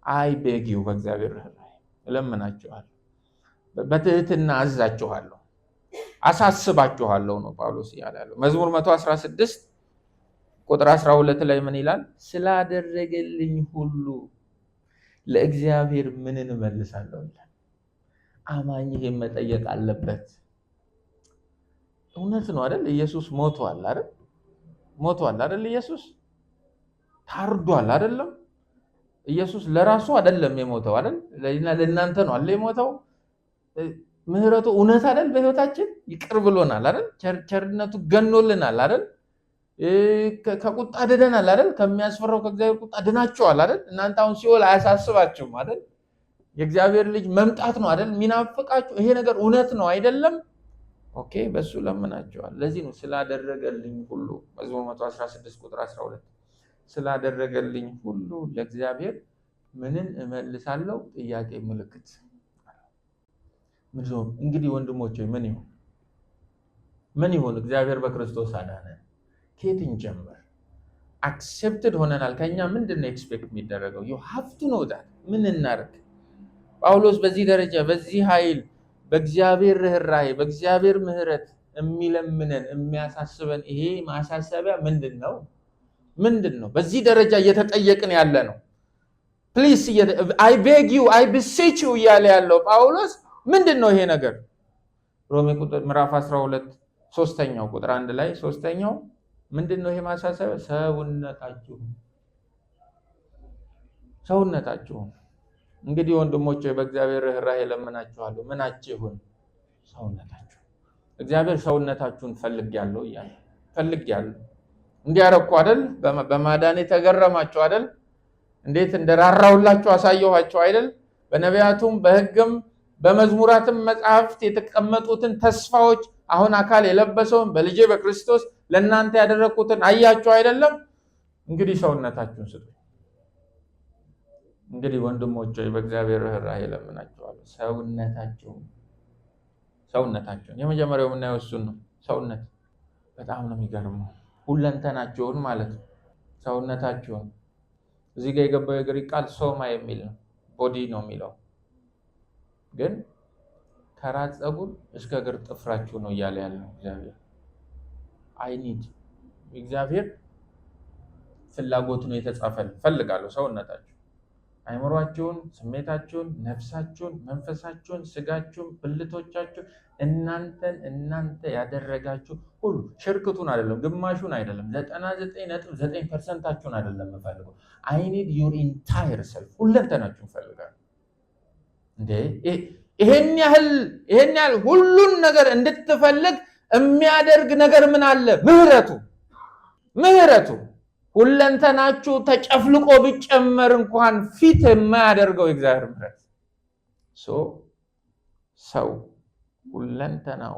አይ ቤግ ዩ በእግዚአብሔር ርህራሄ እለምናችኋለሁ፣ በትህትና አዛችኋለሁ፣ አሳስባችኋለሁ ነው ጳውሎስ ያለው። መዝሙር 116 ቁጥር 12 ላይ ምን ይላል? ስላደረገልኝ ሁሉ ለእግዚአብሔር ምን እንመልሳለሁ ይላል። አማኝ ይሄን መጠየቅ አለበት። እውነት ነው አይደል? ኢየሱስ ሞቷል አይደል? ሞቷል አይደል? ኢየሱስ ታርዷል አይደለም? ኢየሱስ ለራሱ አይደለም የሞተው አይደል? ለእናንተ ነው አይደል የሞተው? ምህረቱ እውነት አይደል? በህይወታችን ይቅር ብሎናል አይደል? ቸርነቱ ገኖልናል አይደል? ከቁጣ ድነናል አይደል? ከሚያስፈራው ከእግዚአብሔር ቁጣ ድናችኋል አይደል? እናንተ አሁን ሲኦል አያሳስባችሁም አይደል? የእግዚአብሔር ልጅ መምጣት ነው አይደል ሚናፍቃችሁ? ይሄ ነገር እውነት ነው አይደለም? ኦኬ፣ በሱ ለምናችኋል። ለዚህ ነው ስላደረገልኝ ሁሉ መዝሙር 116 ቁጥር 12 ስላደረገልኝ ሁሉ ለእግዚአብሔር ምንን እመልሳለሁ? ጥያቄ ምልክት። እንግዲህ ወንድሞቼ ምን ይሁን? እግዚአብሔር በክርስቶስ አዳነን። ከየት እንጀምር? አክሴፕትድ ሆነናል። ከኛ ምንድነው ኤክስፔክት የሚደረገው? you have to know that። ምን እናርግ? ጳውሎስ በዚህ ደረጃ በዚህ ኃይል በእግዚአብሔር ርህራሄ በእግዚአብሔር ምህረት የሚለምነን የሚያሳስበን ይሄ ማሳሰቢያ ምንድነው? በዚህ ደረጃ እየተጠየቅን ያለ ነው። ፕሊዝ I beg you I beseech you እያለ ያለው ጳውሎስ ምንድነው ይሄ ነገር? ሮሜ ምዕራፍ 12 ሶስተኛው ቁጥር 1 ላይ ሶስተኛው ምንድነው ይሄ ማሳሰቢያ? ሰውነታችሁ እንግዲህ ወንድሞቼ በእግዚአብሔር ርህራሄ ለምናችኋለሁ። ምናችሁን? ሰውነታችሁ። እግዚአብሔር ሰውነታችሁን ፈልጌያለሁ ይላል። ፈልጌያለሁ እንዲያረኩ አይደል? በማዳኔ ተገረማችሁ አይደል? እንዴት እንደራራውላችሁ አሳየኋችሁ አይደል? በነቢያቱም በሕግም በመዝሙራትም መጽሐፍት የተቀመጡትን ተስፋዎች አሁን አካል የለበሰውን በልጄ በክርስቶስ ለእናንተ ያደረኩትን አያችሁ አይደለም? እንግዲህ ሰውነታችሁን ስጡ። እንግዲህ ወንድሞቼ በእግዚአብሔር ርህራሄ ለምናችኋለሁ። ሰውነታችሁን የመጀመሪያው የምናየው እሱን ነው። ሰውነት በጣም ነው የሚገርመው። ሁለንተናችሁን ማለት ነው። ሰውነታችሁን እዚህ ጋር የገባው የግሪክ ቃል ሶማ የሚል ነው። ቦዲ ነው የሚለው ግን ከራስ ፀጉር እስከ እግር ጥፍራችሁ ነው እያለ ያለው እግዚአብሔር። እግዚአብሔር ፍላጎት ነው የተጻፈልን። ፈልጋለሁ ሰውነታችሁ፣ አይምሯችሁን፣ ስሜታችሁን፣ ነፍሳችሁን፣ መንፈሳችሁን፣ ስጋችሁን፣ ብልቶቻችሁን እናንተ ያደረጋችሁ ሁሉ ሽርክቱን አይደለም፣ ግማሹን አይደለም፣ 99.9% አይደለም የምፈልገው። I need your entire self ሁለንተናችሁን ፈልጋለሁ። እንዴ ይሄን ያህል ሁሉን ነገር እንድትፈልግ የሚያደርግ ነገር ምን አለ? ምህረቱ ሁለንተናችሁ ተጨፍልቆ ቢጨመር እንኳን ፊት የማያደርገው የእግዚአብሔር ምህረት። ሰው ሁለንተናው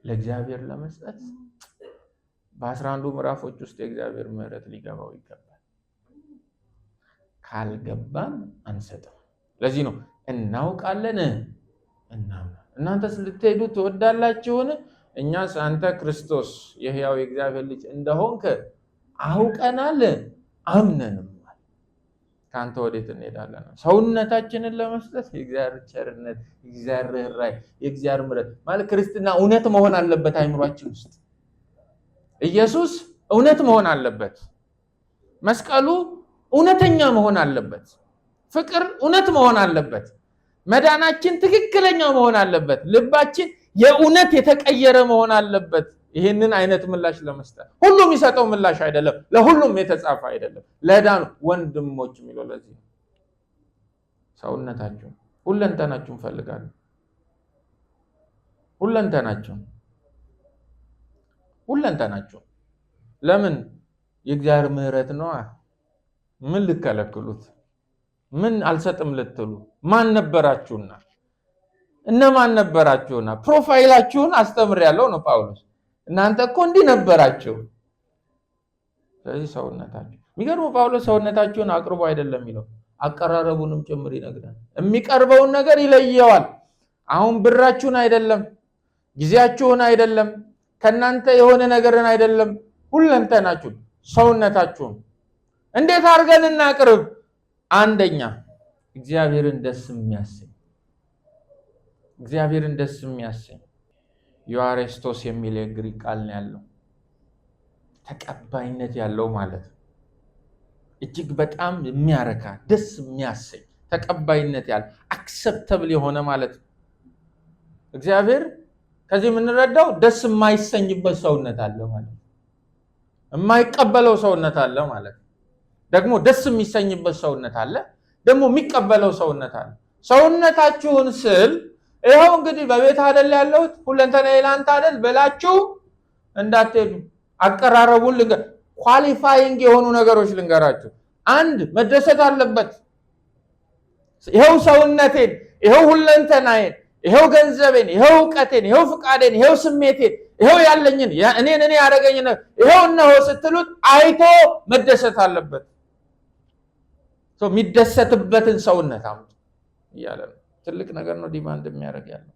ለእግዚአብሔር ለመስጠት በ11 ምዕራፎች ውስጥ የእግዚአብሔር ምህረት ሊገባው ይገባል። ካልገባን አንሰጥም። ለዚህ ነው እናውቃለን እናንተስ ልትሄዱ ትወዳላችሁን? እኛስ አንተ ክርስቶስ የሕያው የእግዚአብሔር ልጅ እንደሆንክ አውቀናል አምነንም። ካንተ ወዴት እንሄዳለን? ሰውነታችንን ለመስጠት የእግዚአብሔር ቸርነት፣ የእግዚአብሔር ርህራሄ፣ የእግዚአብሔር ምሕረት ማለት ክርስትና እውነት መሆን አለበት። አይምሯችን ውስጥ ኢየሱስ እውነት መሆን አለበት። መስቀሉ እውነተኛ መሆን አለበት። ፍቅር እውነት መሆን አለበት። መዳናችን ትክክለኛ መሆን አለበት። ልባችን የእውነት የተቀየረ መሆን አለበት። ይህንን አይነት ምላሽ ለመስጠት ሁሉም የሚሰጠው ምላሽ አይደለም፣ ለሁሉም የተጻፈ አይደለም። ለዳኑ ወንድሞች የሚለው ለዚህ ሰውነታችሁ ሁለንተናችሁን ፈልጋለሁ። ሁለንተናችሁ ለምን? የእግዚአብሔር ምህረት ነው። ምን ልከለክሉት? ምን አልሰጥም ልትሉ? ማን ነበራችሁና? እነማን ነበራችሁና? ፕሮፋይላችሁን አስተምሬያለሁ ነው ጳውሎስ። እናንተ እኮ እንዲህ ነበራችሁ። ስለዚህ ሰውነታችሁ የሚገርመው ጳውሎስ ሰውነታችሁን አቅርቦ አይደለም የሚለው አቀራረቡንም ጭምር ይነግራል። የሚቀርበውን ነገር ይለየዋል። አሁን ብራችሁን አይደለም፣ ጊዜያችሁን አይደለም፣ ከናንተ የሆነ ነገርን አይደለም፣ ሁለንተናችሁን ሰውነታችሁን እንዴት አድርገን እናቅርብ? አንደኛ እግዚአብሔርን ደስ የሚያሰኝ ዩአሬስቶስ የሚል የግሪክ ቃል ነው ያለው። ተቀባይነት ያለው ማለት ነው። እጅግ በጣም የሚያረካ ደስ የሚያሰኝ ተቀባይነት ያለው አክሰፕተብል የሆነ ማለት ነው። እግዚአብሔር ከዚህ የምንረዳው ደስ የማይሰኝበት ሰውነት አለ ማለት ነው። የማይቀበለው ሰውነት አለ ማለት ነው። ደግሞ ደስ የሚሰኝበት ሰውነት አለ፣ ደግሞ የሚቀበለው ሰውነት አለ። ሰውነታችሁን ስል ይኸው እንግዲህ በቤት አይደል ያለሁት ሁለንተናዬ ላንተ አይደል ብላችሁ እንዳትሄዱ። አቀራረቡን ኳሊፋይንግ የሆኑ ነገሮች ልንገራችሁ። አንድ መደሰት አለበት። ይኸው ሰውነቴን፣ ይኸው ሁለንተናዬን፣ ይኸው ገንዘቤን፣ ይኸው እውቀቴን፣ ይኸው ፍቃዴን፣ ይኸው ስሜቴን፣ ይኸው ያለኝን እኔ ያደረገኝ ይኸው እነሆ ስትሉት አይቶ መደሰት አለበት። የሚደሰትበትን ሰውነት አምጡ እያለ ነው። ትልቅ ነገር ነው ዲማንድ የሚያደርግ ያለው።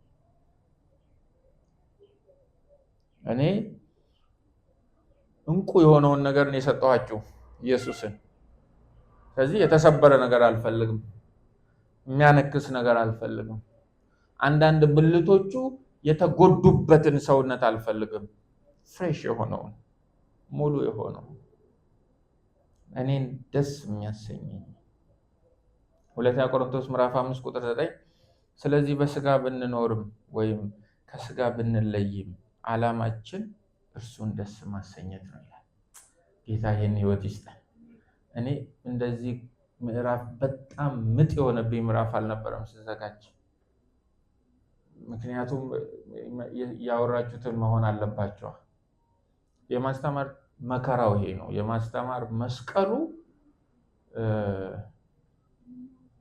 እኔ እንቁ የሆነውን ነገር ነው የሰጠኋችሁ ኢየሱስን። ስለዚህ የተሰበረ ነገር አልፈልግም፣ የሚያነክስ ነገር አልፈልግም። አንዳንድ ብልቶቹ የተጎዱበትን ሰውነት አልፈልግም። ፍሬሽ የሆነውን ሙሉ የሆነውን እኔን ደስ የሚያሰኘኝ። ሁለተኛ ቆሮንቶስ ምዕራፍ 5 ቁጥር 9 ስለዚህ በስጋ ብንኖርም ወይም ከስጋ ብንለይም ዓላማችን እርሱን ደስ ማሰኘት ነው ይላል። ጌታ ይህን ህይወት ይስጠን። እኔ እንደዚህ ምዕራፍ በጣም ምጥ የሆነብኝ ምዕራፍ አልነበረም ስዘጋጅ። ምክንያቱም ያወራችሁትን መሆን አለባቸው። የማስተማር መከራው ይሄ ነው። የማስተማር መስቀሉ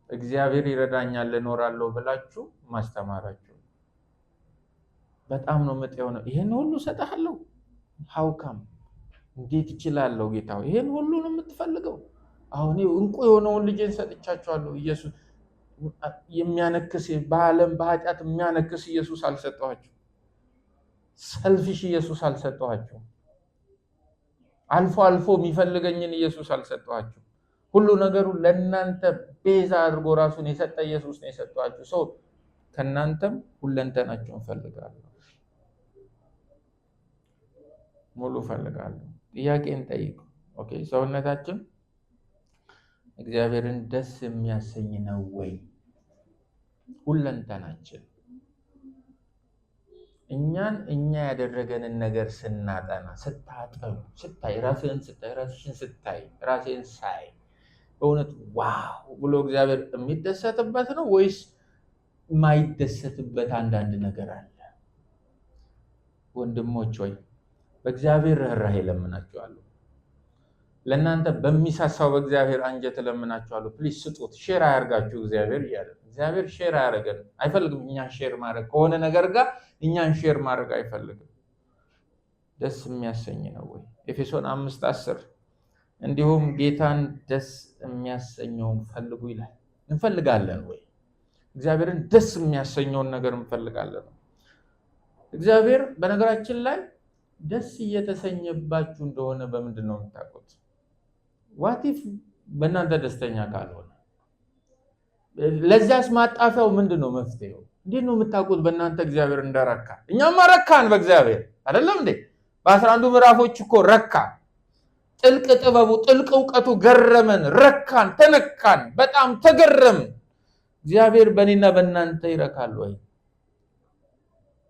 እግዚአብሔር ይረዳኛል እኖራለሁ ብላችሁ ማስተማራችሁ በጣም ነው ምጥ የሆነው። ይሄን ሁሉ ሰጣለሁ ሀውካም እንዴት ይችላለሁ ጌታ? ይሄን ሁሉ ነው የምትፈልገው? አሁን እንቁ የሆነውን ልጅን ሰጥቻችኋለሁ። ኢየሱስ የሚያነክስ በዓለም በኃጢአት የሚያነክስ ኢየሱስ አልሰጠኋችሁ። ሰልፊሽ ኢየሱስ አልሰጠኋችሁ። አልፎ አልፎ የሚፈልገኝን ኢየሱስ አልሰጠኋችሁ። ሁሉ ነገሩ ለእናንተ ቤዛ አድርጎ ራሱን የሰጠ ኢየሱስ ነው የሰጠኋችሁ። ሰው ከእናንተም ሁለንተናችሁን ፈልጋለሁ፣ ሙሉ ፈልጋለሁ። ጥያቄን ጠይቁ። ኦኬ፣ ሰውነታችን እግዚአብሔርን ደስ የሚያሰኝ ነው ወይ? ሁለንተናችን እኛ ያደረገንን ነገር ስናጠና ስታጠኑ ስታይ ራስህን ስታይ ራስሽን ስታይ ራሴን ሳይ በእውነት ዋው ብሎ እግዚአብሔር የሚደሰትበት ነው ወይስ የማይደሰትበት አንዳንድ ነገር አለ? ወንድሞች ሆይ በእግዚአብሔር ርኅራኄ እለምናችኋለሁ። ለእናንተ በሚሳሳው በእግዚአብሔር አንጀት እለምናችኋለሁ። ፕሊዝ ስጡት። ሼር አያርጋችሁ እግዚአብሔር እያለ እግዚአብሔር ሼር አያረገን አይፈልግም። እኛን ሼር ማድረግ ከሆነ ነገር ጋር እኛን ሼር ማድረግ አይፈልግም። ደስ የሚያሰኝ ነው ወይ? ኤፌሶን 5:10 እንዲሁም ጌታን ደስ የሚያሰኘውን ፈልጉ ይላል። እንፈልጋለን ወይ? እግዚአብሔርን ደስ የሚያሰኘውን ነገር እንፈልጋለን። እግዚአብሔር በነገራችን ላይ ደስ እየተሰኘባችሁ እንደሆነ በምንድን ነው የምታውቁት? ዋቲፍ በእናንተ ደስተኛ ካልሆነ ለዚያስ ማጣፊያው ምንድን ነው? መፍትሄው እንዴት ነው የምታውቁት በእናንተ እግዚአብሔር እንደረካ? እኛማ ረካን በእግዚአብሔር አይደለም እንዴ? በ11 ምዕራፎች እኮ ረካ። ጥልቅ ጥበቡ ጥልቅ እውቀቱ ገረመን፣ ረካን፣ ተነካን፣ በጣም ተገረምን። እግዚአብሔር በእኔና በእናንተ ይረካል ወይ?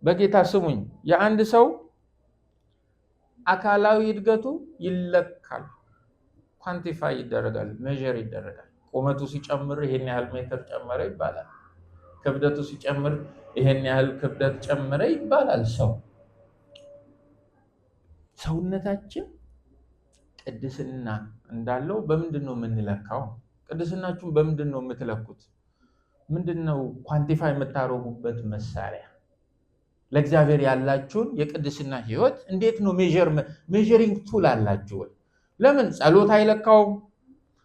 በጌታ ስሙኝ። የአንድ ሰው አካላዊ እድገቱ ይለካል፣ ኳንቲፋይ ይደረጋል፣ ሜዥር ይደረጋል። ቁመቱ ሲጨምር ይሄን ያህል ሜትር ጨመረ ይባላል። ክብደቱ ሲጨምር ይሄን ያህል ክብደት ጨመረ ይባላል። ሰውነታችን ቅድስና እንዳለው በምንድን ነው የምንለካው? ቅድስናችሁን በምንድን ነው የምትለኩት? ምንድን ነው ኳንቲፋይ የምታረጉበት መሳሪያ? ለእግዚአብሔር ያላችሁን የቅድስና ህይወት እንዴት ነው ሜዥሪንግ ቱል አላችሁ ወይ? ለምን ጸሎት አይለካውም?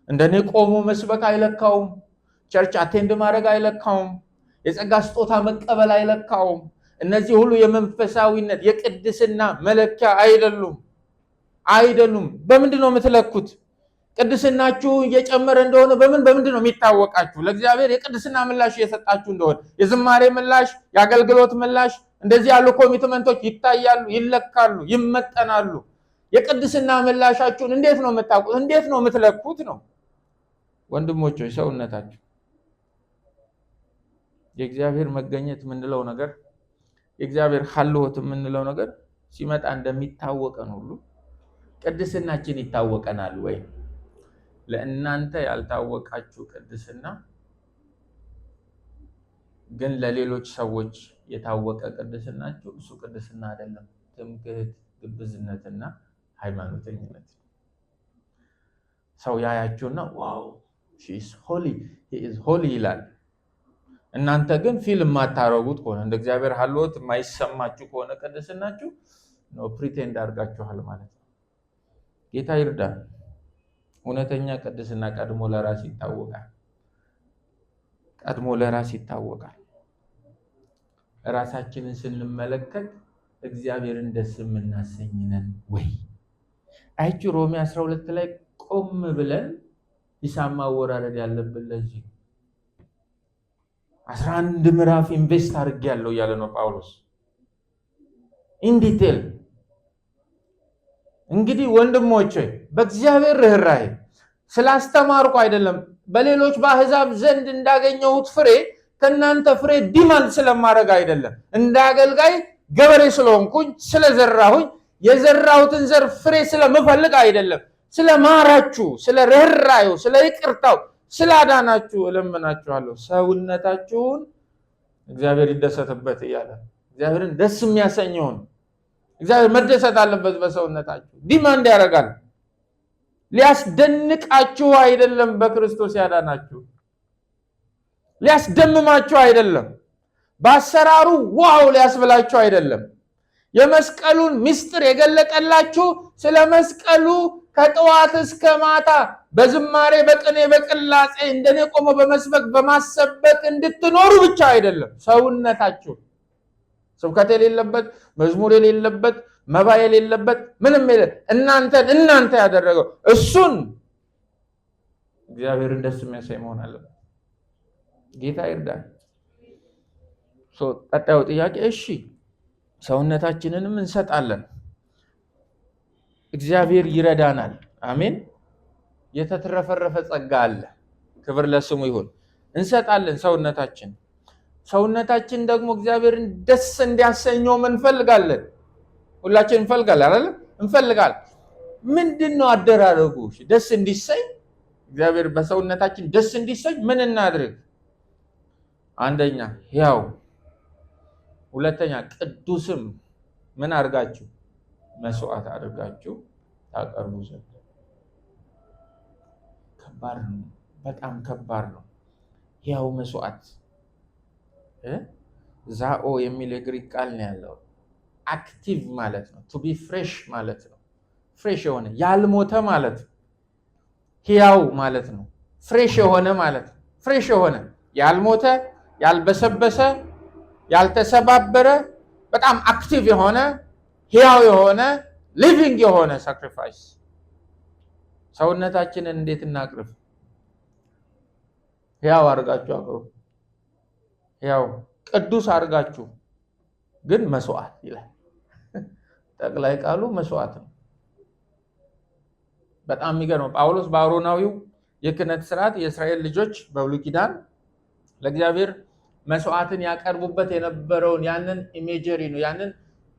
እንደኔ ቆሞ መስበክ አይለካውም? ቸርች አቴንድ ማድረግ አይለካውም? የጸጋ ስጦታ መቀበል አይለካውም? እነዚህ ሁሉ የመንፈሳዊነት የቅድስና መለኪያ አይደሉም። በምንድን ነው የምትለኩት? ቅድስናችሁ እየጨመረ እንደሆነ በምንድን ነው የሚታወቃችሁ? ለእግዚአብሔር የቅድስና ምላሽ እየሰጣችሁ እንደሆነ የዝማሬ ምላሽ፣ የአገልግሎት ምላሽ፣ እንደዚህ ያሉ ኮሚትመንቶች ይታያሉ፣ ይለካሉ፣ ይመጠናሉ። የቅድስና ምላሻችሁን እንዴት ነው የምታውቁት? እንዴት ነው የምትለኩት ነው? ወንድሞች ሆይ ሰውነታችሁ የእግዚአብሔር መገኘት የምንለው ነገር የእግዚአብሔር ሀልወት የምንለው ነገር ሲመጣ እንደሚታወቀን ሁሉ ቅድስናችን ይታወቀናል ወይ? ለእናንተ ያልታወቃችሁ ቅድስና ግን ለሌሎች ሰዎች የታወቀ ቅድስናችሁ እሱ ቅድስና አይደለም። ትምክህት፣ ግብዝነትና ሃይማኖተኝነት። ሰው ያያችሁና ዋው she is holy he is holy ይላል። እናንተ ግን ፊልም ማታረጉት ከሆነ እንደ እግዚአብሔር ሀልወት የማይሰማችሁ ከሆነ ቅድስናችሁ ነው ፕሪቴንድ አድርጋችኋል ማለት ነው። ጌታ ይርዳን። እውነተኛ ቅድስና ቀድሞ ለራስ ይታወቃል። ቀድሞ ለራስ ይታወቃል። ራሳችንን ስንመለከት እግዚአብሔርን ደስ የምናሰኝነን ወይ? አይቺ ሮሜ 12 ላይ ቆም ብለን ሂሳብ ማወራረድ ያለብን ለዚህ 11 ምዕራፍ ኢንቨስት አድርጌያለሁ እያለ ነው ጳውሎስ ኢን ዲቴል። እንግዲህ ወንድሞቼ በእግዚአብሔር ርኅራኄ ስላስተማርኩ አይደለም፣ በሌሎች በአሕዛብ ዘንድ እንዳገኘሁት ፍሬ ከእናንተ ፍሬ ዲማንድ ስለማድረግ አይደለም፣ እንደ አገልጋይ ገበሬ ስለሆንኩኝ ስለዘራሁኝ የዘራሁትን ዘር ፍሬ ስለምፈልግ አይደለም፣ ስለማራችሁ፣ ስለ ርኅራኄው፣ ስለ ይቅርታው ስላዳናችሁ እለምናችኋለሁ። ሰውነታችሁን እግዚአብሔር ይደሰትበት እያለ እግዚአብሔርን ደስ የሚያሰኘውን እግዚአብሔር መደሰት አለበት በሰውነታችሁ። ዲማንድ ያደርጋል። ሊያስደንቃችሁ አይደለም፣ በክርስቶስ ያዳናችሁ ሊያስደምማችሁ አይደለም፣ በአሰራሩ ዋው ሊያስብላችሁ አይደለም። የመስቀሉን ምስጢር የገለጠላችሁ ስለ መስቀሉ ከጠዋት እስከ ማታ በዝማሬ በቅኔ በቅላጼ እንደኔ ቆሞ በመስበክ በማሰበክ እንድትኖሩ ብቻ አይደለም። ሰውነታችሁ ስብከት የሌለበት መዝሙር የሌለበት መባ የሌለበት ምንም እናንተ ያደረገው እሱን እግዚአብሔርን ደስ የሚያሳይ መሆን አለበት። ጌታ ይርዳን። ቀጣዩ ጥያቄ እሺ ሰውነታችንንም እንሰጣለን፣ እግዚአብሔር ይረዳናል። አሜን። የተትረፈረፈ ጸጋ አለ። ክብር ለስሙ ይሁን። እንሰጣለን ሰውነታችን ደግሞ እግዚአብሔርን ደስ እንዲያሰኘው እንፈልጋለን። ሁላችን እንፈልጋለን አይደል? እንፈልጋለን። ምንድነው አደራረጉ? ደስ እንዲሰኝ እግዚአብሔር በሰውነታችን ደስ እንዲሰኝ ምን እናድርግ? አንደኛ ያው፣ ሁለተኛ ቅዱስም ምን አድርጋችሁ መስዋዕት አድርጋችሁ ታቀርቡ ዘንድ። ከባድ ነው፣ በጣም ከባድ ነው። ያው መስዋዕት ዛኦ የሚል የግሪክ ቃል ነው ያለው። አክቲቭ ማለት ነው። ቱ ቢ ፍሬሽ ማለት ነው። ፍሬሽ የሆነ ያልሞተ ማለት ነው። ሕያው ማለት ነው። ፍሬሽ የሆነ ማለት ነው። ፍሬሽ የሆነ ያልሞተ፣ ያልበሰበሰ፣ ያልተሰባበረ፣ በጣም አክቲቭ የሆነ ሕያው የሆነ ሊቪንግ የሆነ ሳክሪፋይስ። ሰውነታችንን እንዴት እናቅርብ? ሕያው አድርጋችሁ አቅርቡ። ሕያው ቅዱስ አድርጋችሁ ግን መስዋዕት ይላል ጠቅላይ ቃሉ መስዋዕት ነው። በጣም የሚገርመው ጳውሎስ በአሮናዊው የክህነት ስርዓት የእስራኤል ልጆች በብሉይ ኪዳን ለእግዚአብሔር መስዋዕትን ያቀርቡበት የነበረውን ያንን ኢሜጀሪ ነው፣ ያንን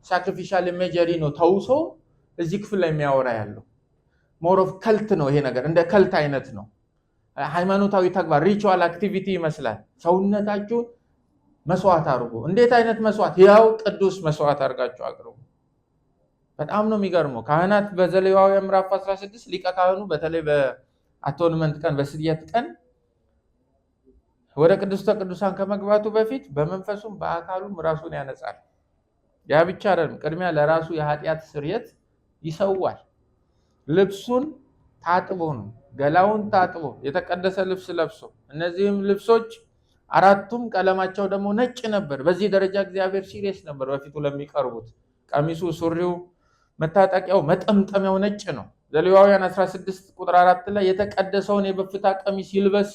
ሳክሪፊሻል ኢሜጀሪ ነው ተውሶ እዚህ ክፍል ላይ የሚያወራ ያለው። ሞር ኦፍ ከልት ነው ይሄ ነገር፣ እንደ ከልት አይነት ነው። ሃይማኖታዊ ተግባር ሪቹዋል አክቲቪቲ ይመስላል። ሰውነታችሁን መስዋዕት አድርጉ። እንዴት አይነት መስዋዕት? ያው ቅዱስ መስዋዕት አድርጋችሁ አቅርቡ። በጣም ነው የሚገርመው። ካህናት በዘሌዋውያን ምዕራፍ 16 ሊቀ ካህኑ በተለይ በአቶንመንት ቀን በስርየት ቀን ወደ ቅድስተ ቅዱሳን ከመግባቱ በፊት በመንፈሱም በአካሉም ራሱን ያነጻል። ያ ብቻ አይደለም፣ ቅድሚያ ለራሱ የኃጢአት ስርየት ይሰዋል። ልብሱን ታጥቦ ነው፣ ገላውን ታጥቦ የተቀደሰ ልብስ ለብሶ፣ እነዚህም ልብሶች አራቱም ቀለማቸው ደግሞ ነጭ ነበር። በዚህ ደረጃ እግዚአብሔር ሲሪየስ ነበር በፊቱ ለሚቀርቡት። ቀሚሱ፣ ሱሪው፣ መታጠቂያው፣ መጠምጠሚያው ነጭ ነው። ዘሌዋውያን 16 ቁጥር 4 ላይ የተቀደሰውን የበፍታ ቀሚስ ይልበስ፣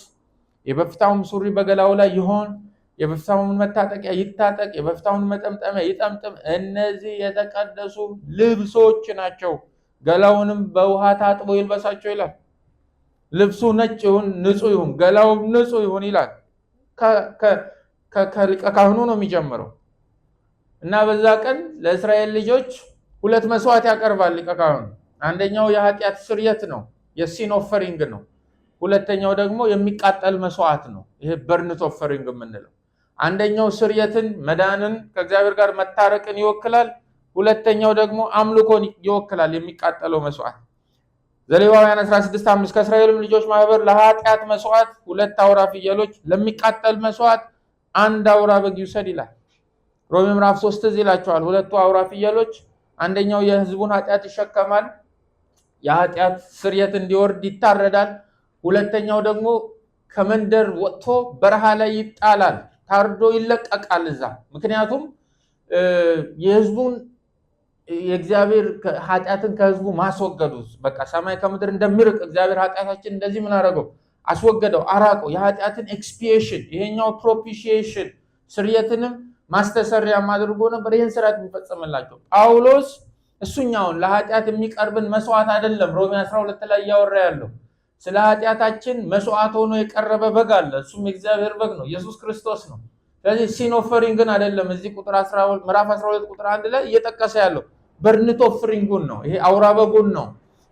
የበፍታውም ሱሪ በገላው ላይ ይሆን፣ የበፍታውን መታጠቂያ ይታጠቅ፣ የበፍታውን መጠምጠሚያ ይጠምጥም። እነዚህ የተቀደሱ ልብሶች ናቸው። ገላውንም በውሃ ታጥቦ ይልበሳቸው ይላል። ልብሱ ነጭ ይሁን ንጹህ ይሁን፣ ገላው ንጹህ ይሁን ይላል። ከሊቀ ካህኑ ነው የሚጀምረው እና በዛ ቀን ለእስራኤል ልጆች ሁለት መስዋዕት ያቀርባል ሊቀ ካህኑ። አንደኛው የኃጢአት ስርየት ነው፣ የሲን ኦፈሪንግ ነው። ሁለተኛው ደግሞ የሚቃጠል መስዋዕት ነው፣ ይሄ በርንት ኦፈሪንግ የምንለው። አንደኛው ስርየትን፣ መዳንን፣ ከእግዚአብሔር ጋር መታረቅን ይወክላል። ሁለተኛው ደግሞ አምልኮን ይወክላል፣ የሚቃጠለው መስዋዕት። ዘሌዋውያን 16:5 ከእስራኤልም ልጆች ማህበር ለኃጢአት መስዋዕት 2 አውራ ፍየሎች፣ ለሚቃጠል መስዋዕት 1 አውራ በግ ይውሰድ ይላል። ሮሜ ምዕራፍ 3 እዚህ ይላቸዋል። 2 አውራ ፍየሎች፣ አንደኛው የህዝቡን ኃጢአት ይሸከማል፣ የኃጢአት ስርየት እንዲወርድ ይታረዳል። ሁለተኛው ደግሞ ከመንደር ወጥቶ በረሃ ላይ ይጣላል፣ ታርዶ ይለቀቃል እዛ። ምክንያቱም የህዝቡን የእግዚአብሔር ኃጢአትን ከህዝቡ ማስወገዱ በቃ ሰማይ ከምድር እንደሚርቅ እግዚአብሔር ኃጢአታችን እንደዚህ ምን አደረገው? አስወገደው፣ አራቀው። የኃጢአትን ኤክስፒዬሽን፣ ይሄኛው ፕሮፒሺዬሽን ስርየትንም ማስተሰሪያ አድርጎ ነበር ይህን ስርዓት የሚፈጽምላቸው ጳውሎስ። እሱኛውን ለኃጢአት የሚቀርብን መስዋዕት አይደለም ሮሜ 12 ላይ እያወራ ያለው ስለ ኃጢአታችን መስዋዕት ሆኖ የቀረበ በግ አለ። እሱም የእግዚአብሔር በግ ነው፣ ኢየሱስ ክርስቶስ ነው። ስለዚህ ሲን ኦፈሪንግን አይደለም እዚህ ቁጥር 12 ምዕራፍ 12 ቁጥር 1 ላይ እየጠቀሰ ያለው በርንት ኦፈሪንጉን ነው። ይሄ አውራ በጉን ነው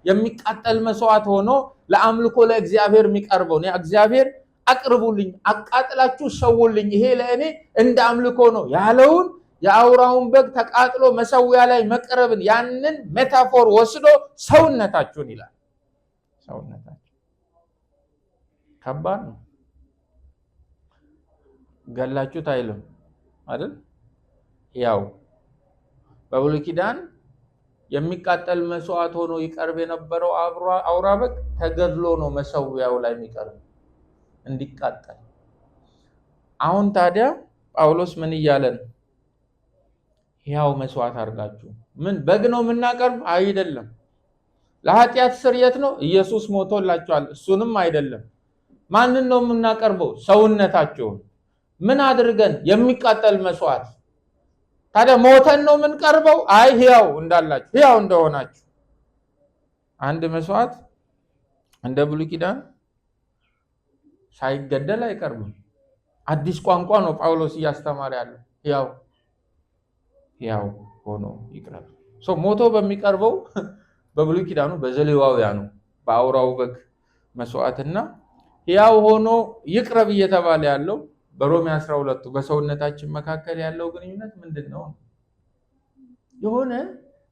የሚቃጠል መስዋዕት ሆኖ ለአምልኮ ለእግዚአብሔር የሚቀርበው ነው። እግዚአብሔር አቅርቡልኝ፣ አቃጥላችሁ ሰውልኝ፣ ይሄ ለእኔ እንደ አምልኮ ነው ያለውን የአውራውን በግ ተቃጥሎ መሰዊያ ላይ መቅረብን ያንን ሜታፎር ወስዶ ሰውነታችሁን ይላል። ሰውነታችሁ ከባድ ነው። ገላችሁት አይልም አይደል? ያው በብሉይ ኪዳን የሚቃጠል መስዋዕት ሆኖ ይቀርብ የነበረው አውራ በግ ተገድሎ ነው መሰዊያው ላይ የሚቀርብ እንዲቃጠል። አሁን ታዲያ ጳውሎስ ምን እያለን? ያው መስዋዕት አድርጋችሁ ምን በግ ነው የምናቀርብ? አይደለም። ለኃጢአት ስርየት ነው ኢየሱስ ሞቶላችኋል፣ እሱንም አይደለም። ማንን ነው የምናቀርበው? ሰውነታችሁን። ምን አድርገን? የሚቃጠል መስዋዕት። ታዲያ ሞተን ነው የምንቀርበው? አይ ሕያው እንዳላችሁ ሕያው እንደሆናችሁ። አንድ መስዋዕት እንደ ብሉይ ኪዳን ሳይገደል አይቀርብም። አዲስ ቋንቋ ነው ጳውሎስ እያስተማረ ያለው። ሕያው ሆኖ ይቅረብ። ሞቶ በሚቀርበው በብሉይ ኪዳኑ በዘሌዋውያኑ በአውራው በግ መስዋዕትና ሕያው ሆኖ ይቅረብ እየተባለ ያለው በሮሜ 12 በሰውነታችን መካከል ያለው ግንኙነት ምንድነው? የሆነ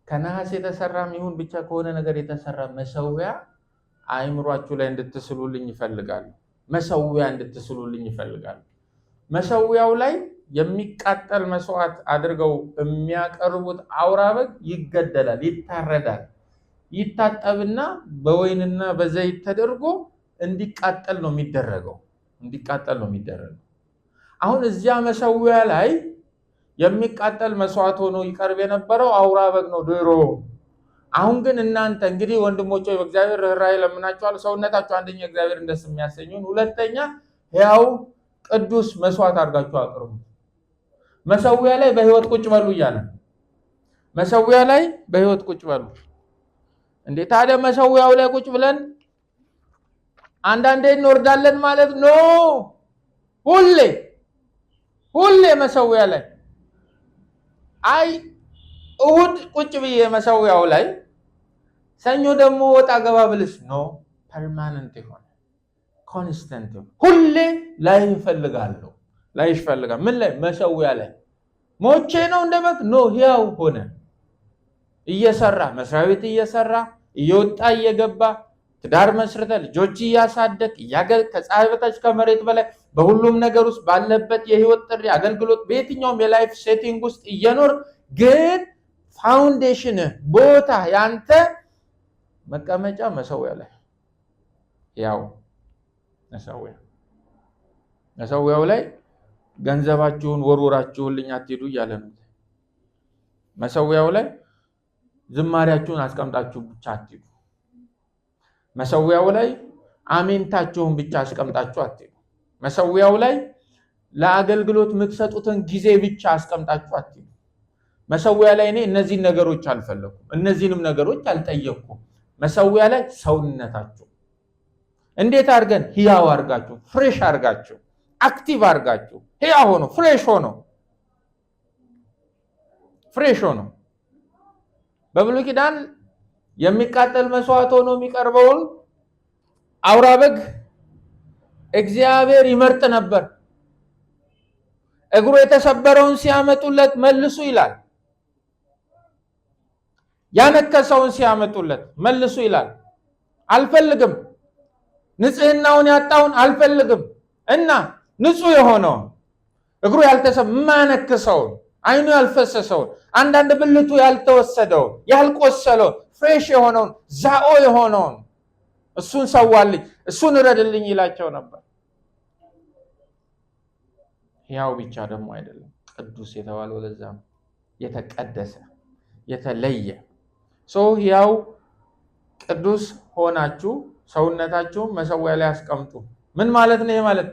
ከነሐስ የተሰራም ይሁን ብቻ ከሆነ ነገር የተሰራ መሰዊያ አይምሯችሁ ላይ እንድትስሉልኝ ይፈልጋሉ። መሰዊያ እንድትስሉልኝ ይፈልጋሉ። መሰዊያው ላይ የሚቃጠል መስዋዕት አድርገው የሚያቀርቡት አውራ በግ ይገደላል፣ ይታረዳል፣ ይታጠብና በወይንና በዘይት ተደርጎ እንዲቃጠል ነው የሚደረገው። አሁን እዚያ መሰዊያ ላይ የሚቃጠል መስዋዕት ሆኖ ይቀርብ የነበረው አውራ በግ ነው ድሮ። አሁን ግን እናንተ እንግዲህ ወንድሞቼ በእግዚአብሔር ርኅራኄ ለምናችኋል፣ ሰውነታችሁ አንደኛ እግዚአብሔር ደስ የሚያሰኙን፣ ሁለተኛ ሕያው ቅዱስ መስዋዕት አድርጋችሁ አቅርቡ። መሰዊያ ላይ በሕይወት ቁጭ በሉ እያለ መሰዊያ ላይ በሕይወት ቁጭ በሉ። እንዴ ታዲያ መሰዊያው ላይ ቁጭ ብለን አንዳንዴ እንወርዳለን ማለት ነው? ሁሌ መሰዊያ ላይ አይ እሁድ ቁጭ ብዬ መሰዊያው ላይ ሰኞ ደግሞ ወጣ ገባ ብልስ ነው? ፐርማነንት ይሆን ኮንስታንት ሁሌ ላይ ይፈልጋለሁ ላይ ይፈልጋል። ምን ላይ? መሰዊያ ላይ። ሞቼ ነው እንደበግ ነው ሕያው ሆነ እየሰራ መስሪያ ቤት እየሰራ እየወጣ እየገባ ትዳር መስርተ ልጆች እያሳደግ ከፀሐይ በታች ከመሬት በላይ በሁሉም ነገር ውስጥ ባለበት የህይወት ጥሪ አገልግሎት በየትኛውም የላይፍ ሴቲንግ ውስጥ እየኖር ግን ፋውንዴሽን ቦታ ያንተ መቀመጫ መሰዊያ ላይ ያው መሰዊያው ላይ ገንዘባችሁን ወርወራችሁልኝ አትሄዱ እያለ ነው። መሰዊያው ላይ ዝማሪያችሁን አስቀምጣችሁ ብቻ አትሄዱ። መሰዊያው ላይ አሜንታችሁን ብቻ አስቀምጣችሁ አትሄዱ። መሰዊያው ላይ ለአገልግሎት የምትሰጡትን ጊዜ ብቻ አስቀምጣችሁ አትሄዱ። መሰዊያ ላይ እኔ እነዚህን ነገሮች አልፈለኩም፣ እነዚህንም ነገሮች አልጠየቅኩም። መሰዊያ ላይ ሰውነታችሁ እንዴት አድርገን ህያው አድርጋችሁ ፍሬሽ አድርጋችሁ አክቲቭ አድርጋችሁ ህያው ሆኖ ፍሬሽ ሆኖ በብሉይ ኪዳን የሚቃጠል መስዋዕት ሆኖ የሚቀርበውን አውራ በግ እግዚአብሔር ይመርጥ ነበር። እግሩ የተሰበረውን ሲያመጡለት መልሱ ይላል። ያነከሰውን ሲያመጡለት መልሱ ይላል። አልፈልግም፣ ንጽህናውን ያጣውን አልፈልግም እና ንጹህ የሆነውን እግሩ የማያነክሰውን አይኑ ያልፈሰሰውን አንዳንድ ብልቱ ያልተወሰደውን ያልቆሰለውን ፍሬሽ የሆነውን ዛኦ የሆነውን እሱን ሰዋልኝ፣ እሱን እረድልኝ ይላቸው ነበር። ሕያው ብቻ ደግሞ አይደለም፣ ቅዱስ የተባለው ለዛ ነው። የተቀደሰ የተለየ ሰው ሕያው ቅዱስ ሆናችሁ ሰውነታችሁን መሰዊያ ላይ አስቀምጡ። ምን ማለት ነው? ይሄ ማለት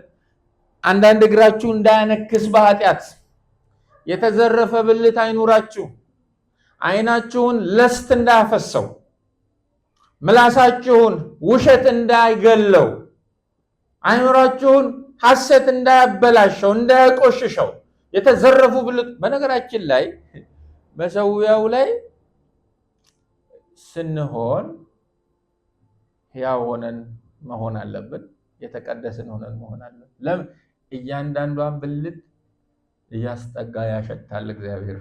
አንዳንድ እግራችሁ እንዳያነክስ በኃጢአት የተዘረፈ ብልት አይኑራችሁ፣ አይናችሁን ለስት እንዳያፈሰው፣ ምላሳችሁን ውሸት እንዳይገለው፣ አይኑራችሁን ሐሰት እንዳያበላሸው እንዳያቆሽሸው የተዘረፉ ብልት። በነገራችን ላይ መሰዊያው ላይ ስንሆን ሕያው ሆነን መሆን አለብን። የተቀደስን ሆነን መሆን አለብን። ለምን? እያንዳንዷን ብልት እያስጠጋ ያሸታል እግዚአብሔር።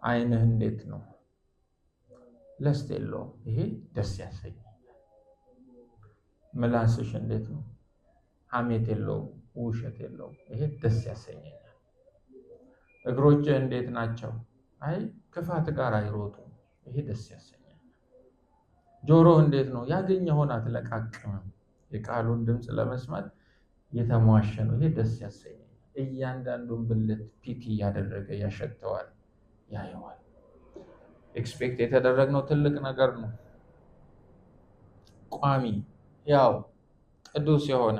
አይንህ እንዴት ነው? ለስት የለውም፣ ይሄ ደስ ያሰኛል። ምላስሽ እንዴት ነው? ሐሜት የለውም፣ ውሸት የለውም፣ ይሄ ደስ ያሰኛል። እግሮችህ እንዴት ናቸው? አይ ክፋት ጋር አይሮጡም፣ ይሄ ደስ ያሰኛል። ጆሮህ እንዴት ነው? ያገኘኸውን አትለቃቅምም፣ የቃሉን ድምፅ ለመስማት የተሟሸ ነው፣ ይሄ ደስ ያሰኛል። እያንዳንዱን ብልት ፒክ እያደረገ ያሸተዋል፣ ያየዋል። ኤክስፔክት የተደረግነው ትልቅ ነገር ነው። ቋሚ ያው ቅዱስ የሆነ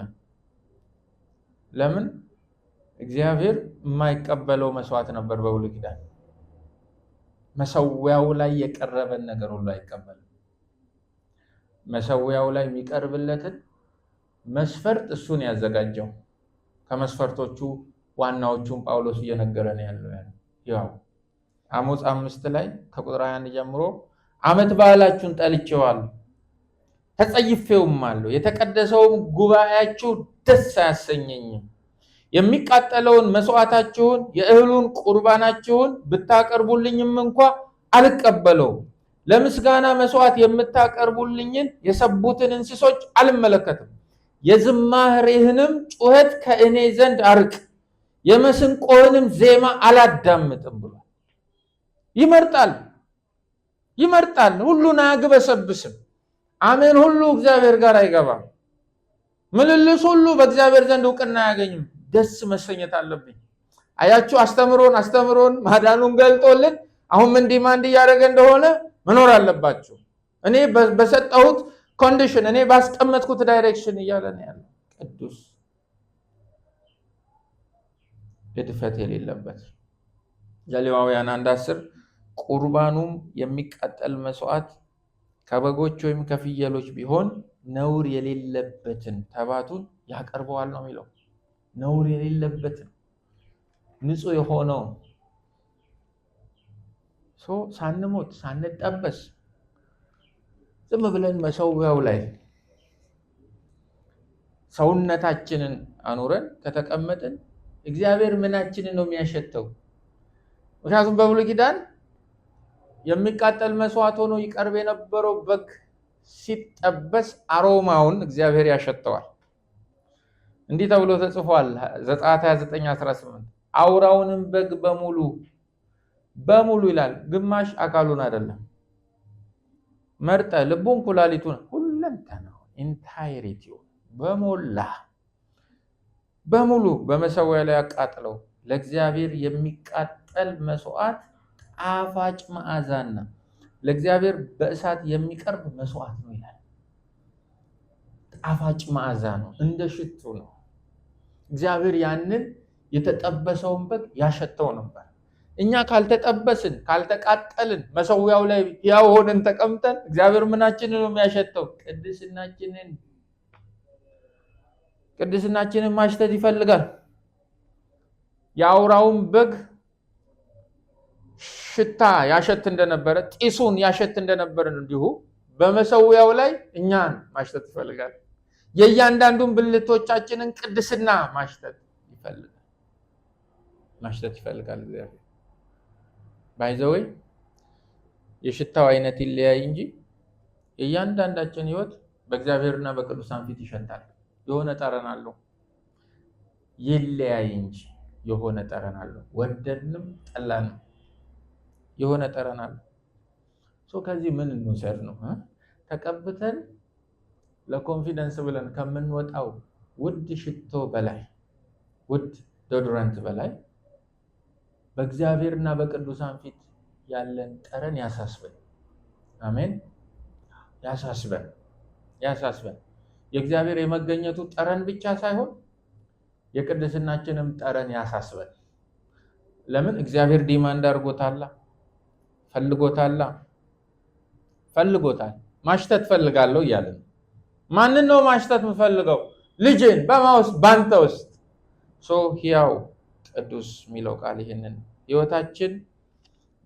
ለምን? እግዚአብሔር የማይቀበለው መስዋዕት ነበር በብሉይ ኪዳን። መሰዊያው ላይ የቀረበን ነገር ሁሉ አይቀበልም። መሰዊያው ላይ የሚቀርብለትን መስፈርት እሱን ያዘጋጀው። ከመስፈርቶቹ ዋናዎቹን ጳውሎስ እየነገረን ያለው ያው አሞጽ 5 ላይ ከቁጥር 1 ጀምሮ ዓመት በዓላችሁን ጠልቼዋለሁ ተጸይፌውማለሁ፣ የተቀደሰውን ጉባኤያችሁ ደስ አያሰኘኝም። የሚቃጠለውን መስዋዕታችሁን የእህሉን ቁርባናችሁን ብታቀርቡልኝም እንኳ አልቀበለውም። ለምስጋና መስዋዕት የምታቀርቡልኝን የሰቡትን እንስሶች አልመለከትም። የዝማሬህንም ጩኸት ከእኔ ዘንድ አርቅ፣ የመስንቆህንም ዜማ አላዳምጥም ብሏል። ይመርጣል፣ ሁሉን አያግበሰብስም። አሜን ሁሉ እግዚአብሔር ጋር አይገባም። ምልልስ ሁሉ በእግዚአብሔር ዘንድ እውቅና አያገኝም። ደስ መሰኘት አለብኝ። አያችሁ፣ አስተምሮን ማዳኑን ገልጦልን አሁን ምን ዲማንድ እያደረገ እንደሆነ መኖር አለባችሁ። እኔ በሰጠሁት ኮንዲሽን፣ እኔ ባስቀመጥኩት ዳይሬክሽን እያለ ነው ያለው። ቅዱስ እድፈት የሌለበት ዘሌዋውያን 1:10 ቁርባኑም የሚቃጠል መስዋዕት ከበጎች ወይም ከፍየሎች ቢሆን ነውር የሌለበትን ተባቱን ያቀርበዋል ነው የሚለው። ነውር የሌለበትን ንጹህ የሆነው ሳንሞት ሳንጠበስ ዝም ብለን መሰዊያው ላይ ሰውነታችንን አኑረን ከተቀመጥን እግዚአብሔር ምናችንን ነው የሚያሸተው? ምክንያቱም በብሉይ ኪዳን የሚቃጠል መስዋዕት ሆኖ ይቀርብ የነበረው በግ ሲጠበስ አሮማውን እግዚአብሔር ያሸተዋል። እንዲህ ተብሎ ተጽፏል ዘጸአት 29:18 አውራውንም በግ በሙሉ ይላል። ግማሽ አካሉን አይደለም፣ መርጠ ልቡን፣ ኩላሊቱን፣ ሁለንተናው ኢንታይሪቲው በሙሉ በመሰዊያ ላይ አቃጥለው ለእግዚአብሔር የሚቃጠል መስዋዕት ጣፋጭ መዓዛና ለእግዚአብሔር በእሳት የሚቀርብ መስዋዕት ነው ይላል። ጣፋጭ መዓዛ ነው፣ እንደ ሽቱ ነው። እግዚአብሔር ያንን የተጠበሰውን በግ ያሸተው ነበር። እኛ ካልተጠበስን ካልተቃጠልን መሰዊያው ላይ ያው ሆነን ተቀምጠን እግዚአብሔር ምናችንን ነው የሚያሸተው? ቅድስናችንን ማሽተት ይፈልጋል። የአውራውን በግ ሽታ ያሸት እንደነበረ ጢሱን ያሸት እንደነበረ እንዲሁ በመሰዊያው ላይ እኛን ማሽተት ይፈልጋል። የእያንዳንዱን ብልቶቻችንን ቅድስና ማሽተት ይፈልጋል እግዚአብሔር። ባይዘወይ የሽታው አይነት ይለያይ እንጂ የእያንዳንዳችን ህይወት በእግዚአብሔርና በቅዱሳን ፊት ይሸታል። የሆነ ጠረን አለው። ይለያይ እንጂ የሆነ ጠረን አለው። ወደድንም ጠላንም የሆነ ጠረን አለው። ከዚህ ምን እንውሰድ ነው? ተቀብተን ለኮንፊደንስ ብለን ከምንወጣው ውድ ሽቶ በላይ ውድ ዶድራንት በላይ በእግዚአብሔርና በቅዱሳን ፊት ያለን ጠረን ያሳስበን። አሜን። ያሳስበን። የእግዚአብሔር የመገኘቱ ጠረን ብቻ ሳይሆን የቅድስናችንም ጠረን ያሳስበን። ለምን? እግዚአብሔር ዲማንድ አድርጎታል፣ ፈልጎታል። ማሽተት ፈልጋለሁ እያለ ነው። ማንን ነው ማሽተት የምፈልገው? ልጅን በማውስጥ ባንተ ውስጥ ሕያው ቅዱስ የሚለው ቃል ይህንን ህይወታችን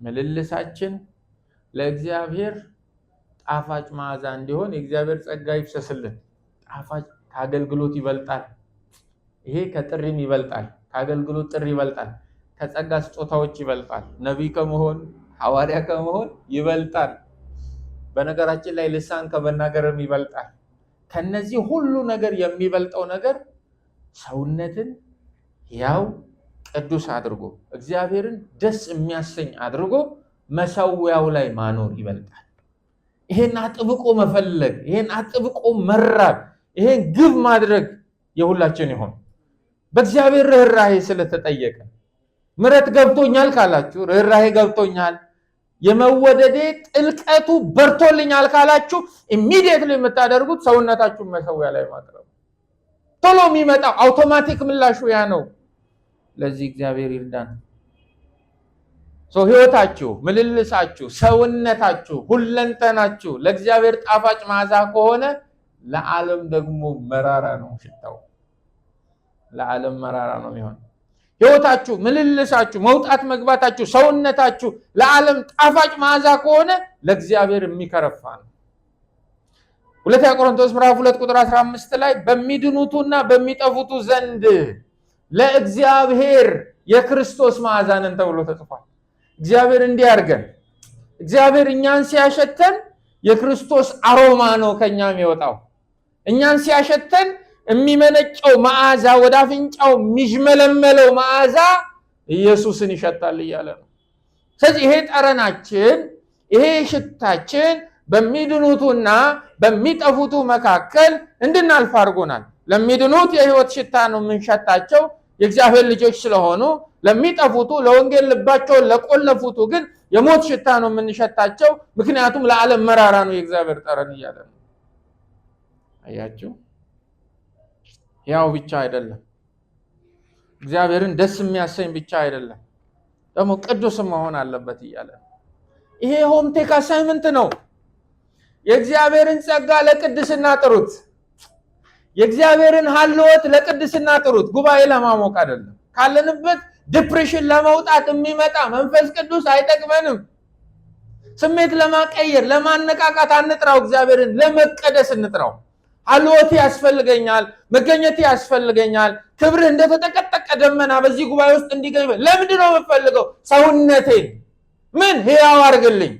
ምልልሳችን ለእግዚአብሔር ጣፋጭ መዓዛ እንዲሆን የእግዚአብሔር ጸጋ ይፍሰስልን። ጣፋጭ ከአገልግሎት ይበልጣል። ይሄ ከጥሪም ይበልጣል። ከአገልግሎት ጥሪ ይበልጣል። ከጸጋ ስጦታዎች ይበልጣል። ነቢይ ከመሆን ሐዋርያ ከመሆን ይበልጣል። በነገራችን ላይ ልሳን ከመናገርም ይበልጣል። ከነዚህ ሁሉ ነገር የሚበልጠው ነገር ሰውነትን ያው ቅዱስ አድርጎ እግዚአብሔርን ደስ የሚያሰኝ አድርጎ መሰዊያው ላይ ማኖር ይበልጣል። ይሄን አጥብቆ መፈለግ፣ ይሄን አጥብቆ መራብ፣ ይሄን ግብ ማድረግ የሁላችን ይሆን። በእግዚአብሔር ርህራሄ ስለተጠየቀ ምሕረት ገብቶኛል ካላችሁ፣ ርህራሄ ገብቶኛል፣ የመወደዴ ጥልቀቱ በርቶልኛል ካላችሁ ኢሚዲየትሊ የምታደርጉት ሰውነታችሁን መሰዊያ ላይ ማቅረብ። ቶሎ የሚመጣው አውቶማቲክ ምላሹ ያ ነው። ለዚህ እግዚአብሔር ይርዳን። ህይወታችሁ፣ ምልልሳችሁ፣ ሰውነታችሁ፣ ሁለንተናችሁ ለእግዚአብሔር ጣፋጭ መዓዛ ከሆነ ለዓለም ደግሞ መራራ ነው ሽታው። ለዓለም መራራ ነው የሚሆን። ህይወታችሁ፣ ምልልሳችሁ፣ መውጣት መግባታችሁ፣ ሰውነታችሁ ለዓለም ጣፋጭ መዓዛ ከሆነ ለእግዚአብሔር የሚከረፋ ነው። ሁለተኛ ቆሮንቶስ ምዕራፍ 2 ቁጥር 15 ላይ በሚድኑቱና በሚጠፉቱ ዘንድ ለእግዚአብሔር የክርስቶስ መዓዛ ነን ተብሎ ተጽፏል። እግዚአብሔር እንዲህ አድርገን እግዚአብሔር እኛን ሲያሸተን የክርስቶስ አሮማ ነው ከኛ የሚወጣው። እኛን ሲያሸተን የሚመነጨው መዓዛ፣ ወደ አፍንጫው የሚሽመለመለው መዓዛ ኢየሱስን ይሸታል እያለ ነው። ስለዚህ ይሄ ጠረናችን፣ ይሄ ሽታችን በሚድኑቱና በሚጠፉቱ መካከል እንድናልፍ አድርጎናል። ለሚድኑት የህይወት ሽታ ነው የምንሸታቸው የእግዚአብሔር ልጆች ስለሆኑ፣ ለሚጠፉቱ ለወንጌል ልባቸውን ለቆለፉቱ ግን የሞት ሽታ ነው የምንሸታቸው። ምክንያቱም ለዓለም መራራ ነው የእግዚአብሔር ጠረን እያለ ነው። አያችሁ፣ ያው ብቻ አይደለም፣ እግዚአብሔርን ደስ የሚያሰኝ ብቻ አይደለም፣ ደግሞ ቅዱስም መሆን አለበት እያለ ነው። ይሄ ሆም ቴክ አሳይመንት ነው። የእግዚአብሔርን ጸጋ ለቅድስና ጥሩት። የእግዚአብሔርን ሀልወት ለቅድስና ጥሩት። ጉባኤ ለማሞቅ አይደለም። ካለንበት ዲፕሬሽን ለመውጣት የሚመጣ መንፈስ ቅዱስ አይጠቅመንም። ስሜት ለማቀየር ለማነቃቃት አንጥራው። እግዚአብሔርን ለመቀደስ እንጥራው። ሀልወት ያስፈልገኛል፣ መገኘት ያስፈልገኛል። ክብርህ እንደተጠቀጠቀ ደመና በዚህ ጉባኤ ውስጥ እንዲገኝ ለምንድን ነው የምፈልገው? ሰውነቴን ምን ሕያው አድርግልኝ፣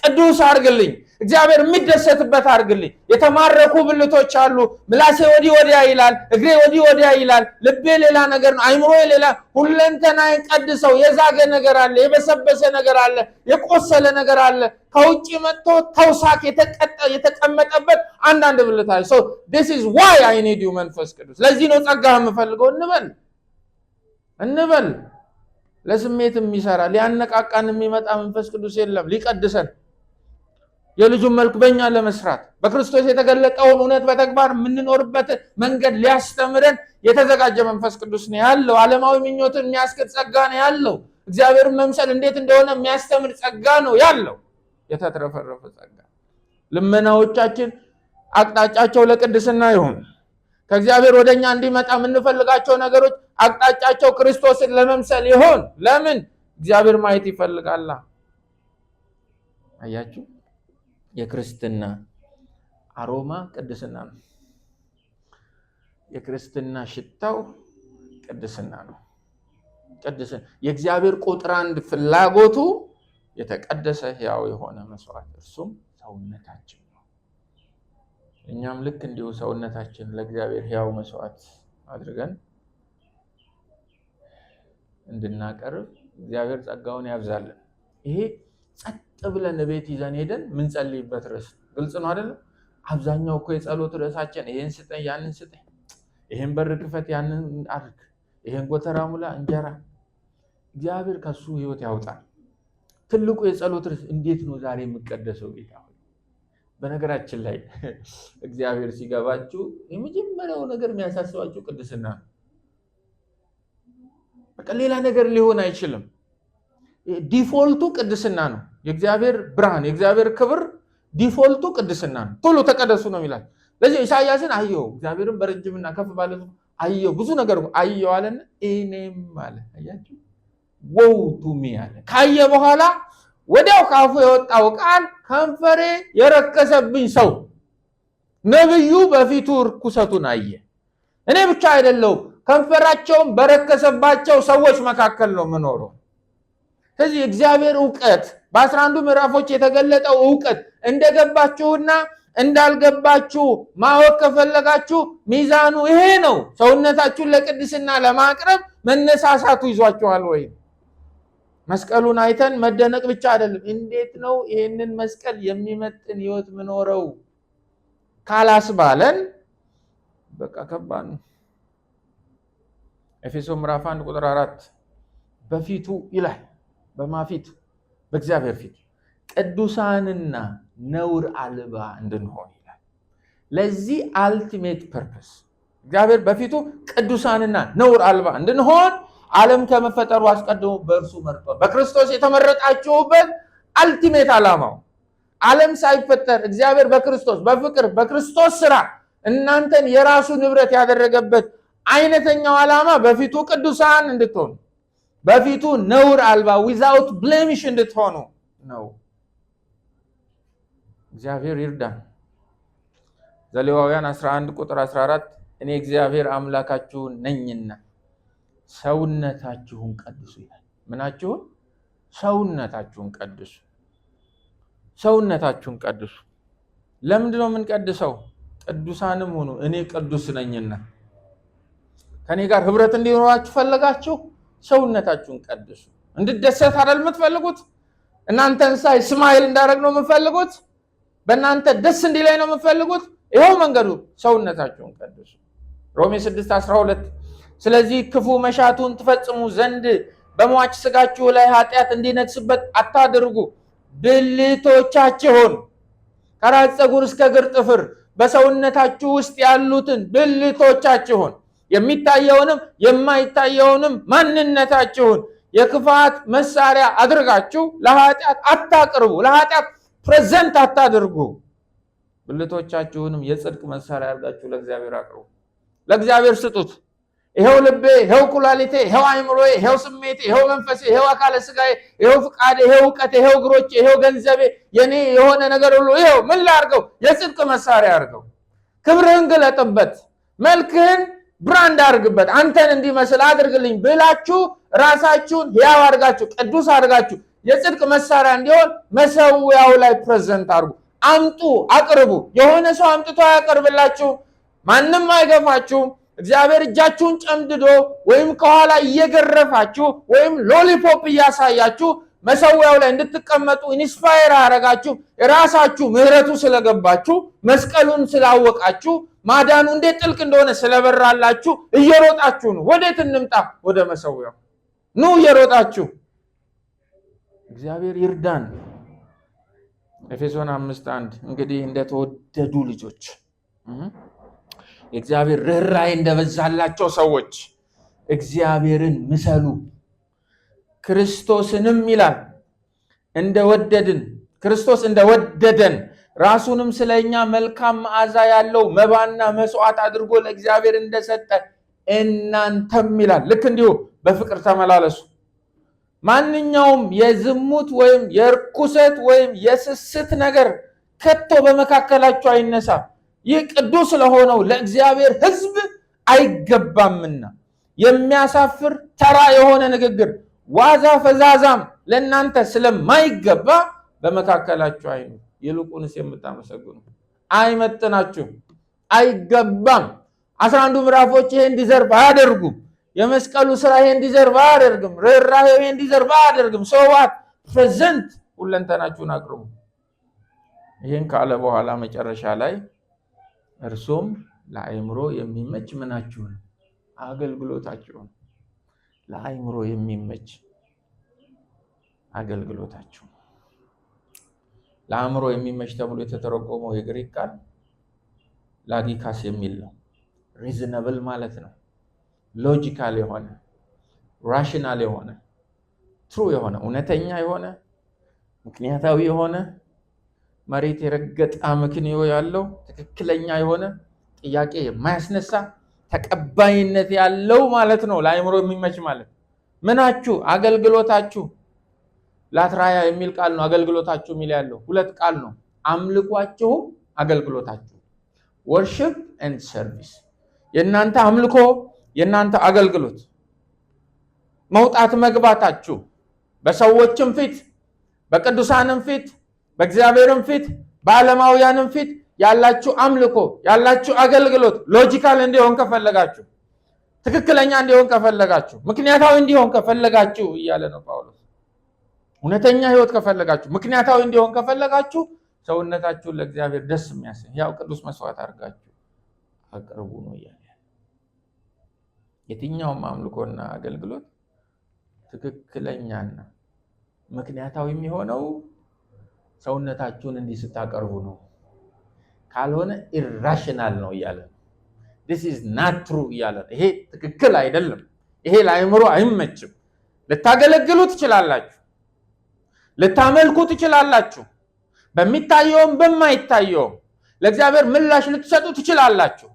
ቅዱስ አድርግልኝ፣ እግዚአብሔር የሚደሰትበት አድርግልኝ። የተማረኩ ብልቶች አሉ። ምላሴ ወዲህ ወዲያ ይላል፣ እግሬ ወዲህ ወዲያ ይላል፣ ልቤ ሌላ ነገር ነው፣ አይምሮዬ ሌላ። ሁለንተናዬን ቀድሰው። የዛገ ነገር አለ፣ የበሰበሰ ነገር አለ፣ የቆሰለ ነገር አለ። ከውጭ መጥቶ ተውሳክ የተቀመጠበት አንዳንድ ብልት አለ። so this is why I need you መንፈስ ቅዱስ። ለዚህ ነው ጸጋ የምፈልገው እንበል። ለስሜት የሚሰራ ሊያነቃቃን የሚመጣ መንፈስ ቅዱስ የለም። ሊቀድሰን የልጁን መልክ በእኛ ለመስራት በክርስቶስ የተገለጠውን እውነት በተግባር የምንኖርበት መንገድ ሊያስተምረን የተዘጋጀ መንፈስ ቅዱስ ነው ያለው። ዓለማዊ ምኞትን የሚያስክድ ጸጋ ነው ያለው። እግዚአብሔርን መምሰል እንዴት እንደሆነ የሚያስተምር ጸጋ ነው ያለው። የተትረፈረፈ ጸጋ። ልመናዎቻችን አቅጣጫቸው ለቅድስና ይሁን። ከእግዚአብሔር ወደኛ እንዲመጣ የምንፈልጋቸው ነገሮች አቅጣጫቸው ክርስቶስን ለመምሰል ይሁን። ለምን? እግዚአብሔር ማየት ይፈልጋላ። አያችሁ፣ የክርስትና አሮማ ቅድስና ነው። የክርስትና ሽታው ቅድስና ነው። ቅድስና የእግዚአብሔር ቁጥር አንድ ፍላጎቱ የተቀደሰ ሕያው የሆነ መስዋዕት፣ እርሱም ሰውነታችን ነው። እኛም ልክ እንዲሁ ሰውነታችን ለእግዚአብሔር ሕያው መስዋዕት አድርገን እንድናቀርብ እግዚአብሔር ጸጋውን ያብዛልን። ይሄ ጸጥ ብለን ቤት ይዘን ሄደን ምን ጸልይበት ርዕስ ግልጽ ነው አይደለም? አብዛኛው እኮ የጸሎት ርዕሳችን ይሄን ስጠኝ፣ ያንን ስጠኝ፣ ይሄን በር ክፈት፣ ያንን አድርግ፣ ይሄን ጎተራ ሙላ፣ እንጀራ። እግዚአብሔር ከሱ ህይወት ያውጣል። ትልቁ የጸሎት ርዕስ እንዴት ነው ዛሬ የምቀደሰው ጌታ ሆይ? በነገራችን ላይ እግዚአብሔር ሲገባችሁ የመጀመሪያው ነገር የሚያሳስባችሁ ቅድስና ነው። በቃ ሌላ ነገር ሊሆን አይችልም። ዲፎልቱ ቅድስና ነው። የእግዚአብሔር ብርሃን፣ የእግዚአብሔር ክብር ዲፎልቱ ቅድስና ነው። ቶሎ ተቀደሱ ነው ይላል። ለዚህ ኢሳይያስን አየው፣ እግዚአብሔርን በረጅምና ከፍ ባለ አየው፣ ብዙ ነገር አየው አለና እኔም አለ። አያችሁ፣ ወው ቱሚ አለ። ካየ በኋላ ወዲያው ካፉ የወጣው ቃል ከንፈሬ የረከሰብኝ ሰው። ነብዩ በፊቱ ርኩሰቱን አየ። እኔ ብቻ አይደለው ከንፈራቸውም በረከሰባቸው ሰዎች መካከል ነው የምኖረው። ስለዚህ እግዚአብሔር ዕውቀት በ11 ምዕራፎች የተገለጠው ዕውቀት እንደገባችሁና እንዳልገባችሁ ማወቅ ከፈለጋችሁ ሚዛኑ ይሄ ነው። ሰውነታችሁን ለቅድስና ለማቅረብ መነሳሳቱ ይዟችኋል ወይ? መስቀሉን አይተን መደነቅ ብቻ አይደለም። እንዴት ነው ይሄንን መስቀል የሚመጥን ህይወት ምኖረው ካላስባለን በቃ ከባድ ነው። ኤፌሶን ምዕራፍ 1 ቁጥር 4 በፊቱ ይላል፣ በማፊት በእግዚአብሔር ፊት ቅዱሳንና ነውር አልባ እንድንሆን ይላል። ለዚህ አልቲሜት ፐርፐስ እግዚአብሔር በፊቱ ቅዱሳንና ነውር አልባ እንድንሆን ዓለም ከመፈጠሩ አስቀድሞ በእርሱ መርጧል። በክርስቶስ የተመረጣችሁበት አልቲሜት ዓላማው ዓለም ሳይፈጠር እግዚአብሔር በክርስቶስ በፍቅር በክርስቶስ ስራ እናንተን የራሱ ንብረት ያደረገበት አይነተኛው ዓላማ በፊቱ ቅዱሳን እንድትሆኑ፣ በፊቱ ነውር አልባ ዊዛውት ብሌሚሽ እንድትሆኑ ነው። እግዚአብሔር ይርዳን። ዘሌዋውያን 11 ቁጥር 14 እኔ እግዚአብሔር አምላካችሁ ነኝና ሰውነታችሁን ቀድሱ ይላል። ምናችሁን? ሰውነታችሁን ቀድሱ። ሰውነታችሁን ቀድሱ። ለምንድን ነው የምንቀድሰው? ቅዱሳንም ሁኑ እኔ ቅዱስ ነኝና። ከኔ ጋር ህብረት እንዲኖራችሁ ፈለጋችሁ? ሰውነታችሁን ቀድሱ። እንድደሰት አይደል የምትፈልጉት? እናንተን ሳይ ስማይል እንዳደረግ ነው የምትፈልጉት? በእናንተ ደስ እንዲላይ ነው የምትፈልጉት? ይኸው መንገዱ ሰውነታችሁን ቀድሱ። ሮሜ 6:12 ስለዚህ ክፉ መሻቱን ትፈጽሙ ዘንድ በሟች ስጋችሁ ላይ ኃጢአት እንዲነግስበት አታድርጉ። ብልቶቻችሁን ከራስ ፀጉር እስከ እግር ጥፍር በሰውነታችሁ ውስጥ ያሉትን ብልቶቻችሁን የሚታየውንም የማይታየውንም ማንነታችሁን የክፋት መሳሪያ አድርጋችሁ ለኃጢአት አታቅርቡ፣ ለኃጢአት ፕሬዘንት አታድርጉ። ብልቶቻችሁንም የጽድቅ መሳሪያ አድርጋችሁ ለእግዚአብሔር አቅርቡ። ለእግዚአብሔር ስጡት። ይሄው ልቤ፣ ይሄው ኩላሊቴ፣ ይሄው አይምሮዬ፣ ይሄው ስሜቴ፣ ይሄው መንፈሴ፣ ይሄው አካለ ስጋዬ፣ ይሄው ፍቃዴ፣ ይሄው ዕውቀቴ፣ ይሄው እግሮቼ፣ ይሄው ገንዘቤ፣ የኔ የሆነ ነገር ሁሉ ይሄው ምን ላድርገው? የጽድቅ መሳሪያ አድርገው። ክብርህን ግለጥበት፣ መልክህን ብራንድ አድርግበት፣ አንተን እንዲመስል አድርግልኝ ብላችሁ ራሳችሁን ሕያው አድርጋችሁ ቅዱስ አድርጋችሁ የጽድቅ መሳሪያ እንዲሆን መሰዊያው ላይ ፕሬዘንት አድርጉ። አምጡ፣ አቅርቡ። የሆነ ሰው አምጥቶ አያቀርብላችሁ፣ ማንም አይገፋችሁም። እግዚአብሔር እጃችሁን ጨምድዶ ወይም ከኋላ እየገረፋችሁ ወይም ሎሊፖፕ እያሳያችሁ መሰዊያው ላይ እንድትቀመጡ ኢንስፓየር አደረጋችሁ። የራሳችሁ ምህረቱ ስለገባችሁ መስቀሉን ስላወቃችሁ ማዳኑ እንዴት ጥልቅ እንደሆነ ስለበራላችሁ እየሮጣችሁ ነው። ወዴት እንምጣ? ወደ መሰዊያው ኑ እየሮጣችሁ። እግዚአብሔር ይርዳን። ኤፌሶን 5:1 እንግዲህ እንደተወደዱ ልጆች የእግዚአብሔር ርኅራኄ እንደበዛላቸው ሰዎች እግዚአብሔርን ምሰሉ፣ ክርስቶስንም ይላል እንደወደድን ክርስቶስ እንደወደደን ራሱንም ስለኛ መልካም መዓዛ ያለው መባና መስዋዕት አድርጎ ለእግዚአብሔር እንደሰጠ እናንተም ይላል ልክ እንዲሁ በፍቅር ተመላለሱ። ማንኛውም የዝሙት ወይም የርኩሰት ወይም የስስት ነገር ከቶ በመካከላችሁ አይነሳ፣ ይህ ቅዱስ ለሆነው ለእግዚአብሔር ሕዝብ አይገባምና። የሚያሳፍር ተራ የሆነ ንግግር ዋዛ ፈዛዛም ለእናንተ ስለማይገባ በመካከላችሁ አይኑር። ይልቁንስ የምታመሰግኑ አይመጥናችሁም፣ አይገባም። 11 ምዕራፎች ይሄን ዲዘርቭ አያደርጉም። የመስቀሉ ስራ ይሄን ዲዘርቭ አያደርግም። ርኅራኄ ይሄን ዲዘርቭ አያደርግም። ሰዋት ፕሬዘንት ሁለንተናችሁን አቅርቡ። ይሄን ካለ በኋላ መጨረሻ ላይ እርሱም ለአእምሮ የሚመች ምናችሁን አገልግሎታችሁን፣ ለአእምሮ የሚመች አገልግሎታችሁ። ለአእምሮ የሚመች ተብሎ የተተረጎመው የግሪክ ቃል ላጊካስ የሚል ነው። ሪዝነብል ማለት ነው። ሎጂካል የሆነ ራሽናል የሆነ ትሩ የሆነ እውነተኛ የሆነ ምክንያታዊ የሆነ መሬት የረገጠ አመክንዮ ያለው ትክክለኛ የሆነ ጥያቄ የማያስነሳ ተቀባይነት ያለው ማለት ነው። ለአእምሮ የሚመች ማለት ምናችሁ አገልግሎታችሁ። ላትራያ የሚል ቃል ነው አገልግሎታችሁ የሚል ያለው ሁለት ቃል ነው። አምልኳችሁም አገልግሎታችሁ፣ ወርሺፕ ኤንድ ሰርቪስ። የእናንተ አምልኮ የእናንተ አገልግሎት፣ መውጣት መግባታችሁ በሰዎችም ፊት በቅዱሳንም ፊት በእግዚአብሔርም ፊት በዓለማውያንም ፊት ያላችሁ አምልኮ ያላችሁ አገልግሎት ሎጂካል እንዲሆን ከፈለጋችሁ፣ ትክክለኛ እንዲሆን ከፈለጋችሁ፣ ምክንያታዊ እንዲሆን ከፈለጋችሁ እያለ ነው ጳውሎስ። እውነተኛ ህይወት ከፈለጋችሁ፣ ምክንያታዊ እንዲሆን ከፈለጋችሁ ሰውነታችሁን ለእግዚአብሔር ደስ የሚያሰኝ ያው ቅዱስ መስዋዕት አድርጋችሁ አቅርቡ ነው እያለ። የትኛውም አምልኮና አገልግሎት ትክክለኛና ምክንያታዊ የሚሆነው ሰውነታችሁን እንዲህ ስታቀርቡ ነው። ካልሆነ ኢራሽናል ነው እያለ ነው። this is not true እያለ ነው። ይሄ ትክክል አይደለም፣ ይሄ ለአእምሮ አይመችም። ልታገለግሉ ትችላላችሁ፣ ልታመልኩ ትችላላችሁ፣ በሚታየውም በማይታየውም ለእግዚአብሔር ምላሽ ልትሰጡ ትችላላችሁ።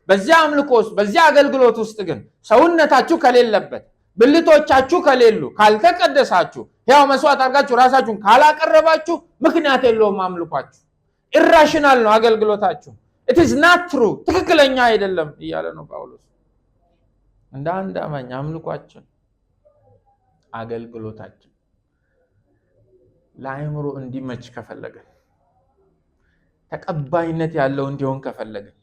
በዚያ አምልኮ ውስጥ በዚያ አገልግሎት ውስጥ ግን ሰውነታችሁ ከሌለበት፣ ብልቶቻችሁ ከሌሉ፣ ካልተቀደሳችሁ፣ ያው መስዋዕት አድርጋችሁ ራሳችሁን ካላቀረባችሁ ምክንያት የለውም አምልኳችሁ። ኢራሽናል ነው አገልግሎታችሁ። it is not true ትክክለኛ አይደለም እያለ ነው ጳውሎስ። እንደ አንድ አማኝ አምልኳችን አገልግሎታችን ለአእምሮ እንዲመች ከፈለገን፣ ተቀባይነት ያለው እንዲሆን ከፈለገን፣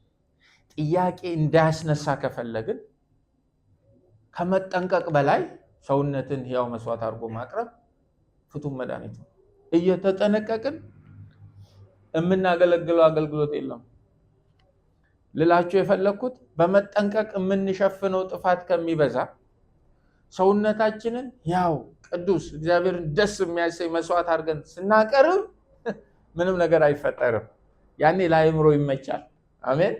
ጥያቄ እንዳያስነሳ ከፈለግን ከመጠንቀቅ በላይ ሰውነትን ሕያው መስዋዕት አድርጎ ማቅረብ ፍቱን መድኃኒት ነው። እየተጠነቀቅን የምናገለግለው አገልግሎት የለም ልላችሁ የፈለኩት በመጠንቀቅ የምንሸፍነው ጥፋት ከሚበዛ ሰውነታችንን ያው ቅዱስ እግዚአብሔርን ደስ የሚያሰኝ መስዋዕት አድርገን ስናቀርብ ምንም ነገር አይፈጠርም። ያኔ ለአእምሮ ይመቻል። አሜን።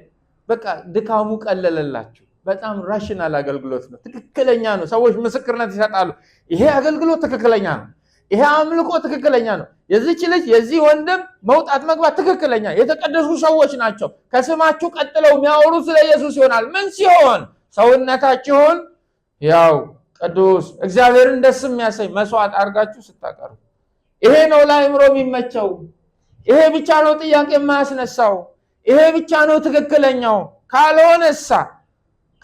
በቃ ድካሙ ቀለለላችሁ። በጣም ራሽናል አገልግሎት ነው። ትክክለኛ ነው። ሰዎች ምስክርነት ይሰጣሉ። ይሄ አገልግሎት ትክክለኛ ነው። ይሄ አምልኮ ትክክለኛ ነው። የዚህች ልጅ የዚህ ወንድም መውጣት መግባት ትክክለኛ፣ የተቀደሱ ሰዎች ናቸው። ከስማችሁ ቀጥለው የሚያወሩት ስለ ኢየሱስ ይሆናል። ምን ሲሆን? ሰውነታችሁን ያው ቅዱስ እግዚአብሔርን ደስ የሚያሰኝ መስዋዕት አድርጋችሁ ስታቀርቡ። ይሄ ነው ለአእምሮ የሚመቸው። ይሄ ብቻ ነው ጥያቄ የማያስነሳው። ይሄ ብቻ ነው ትክክለኛው።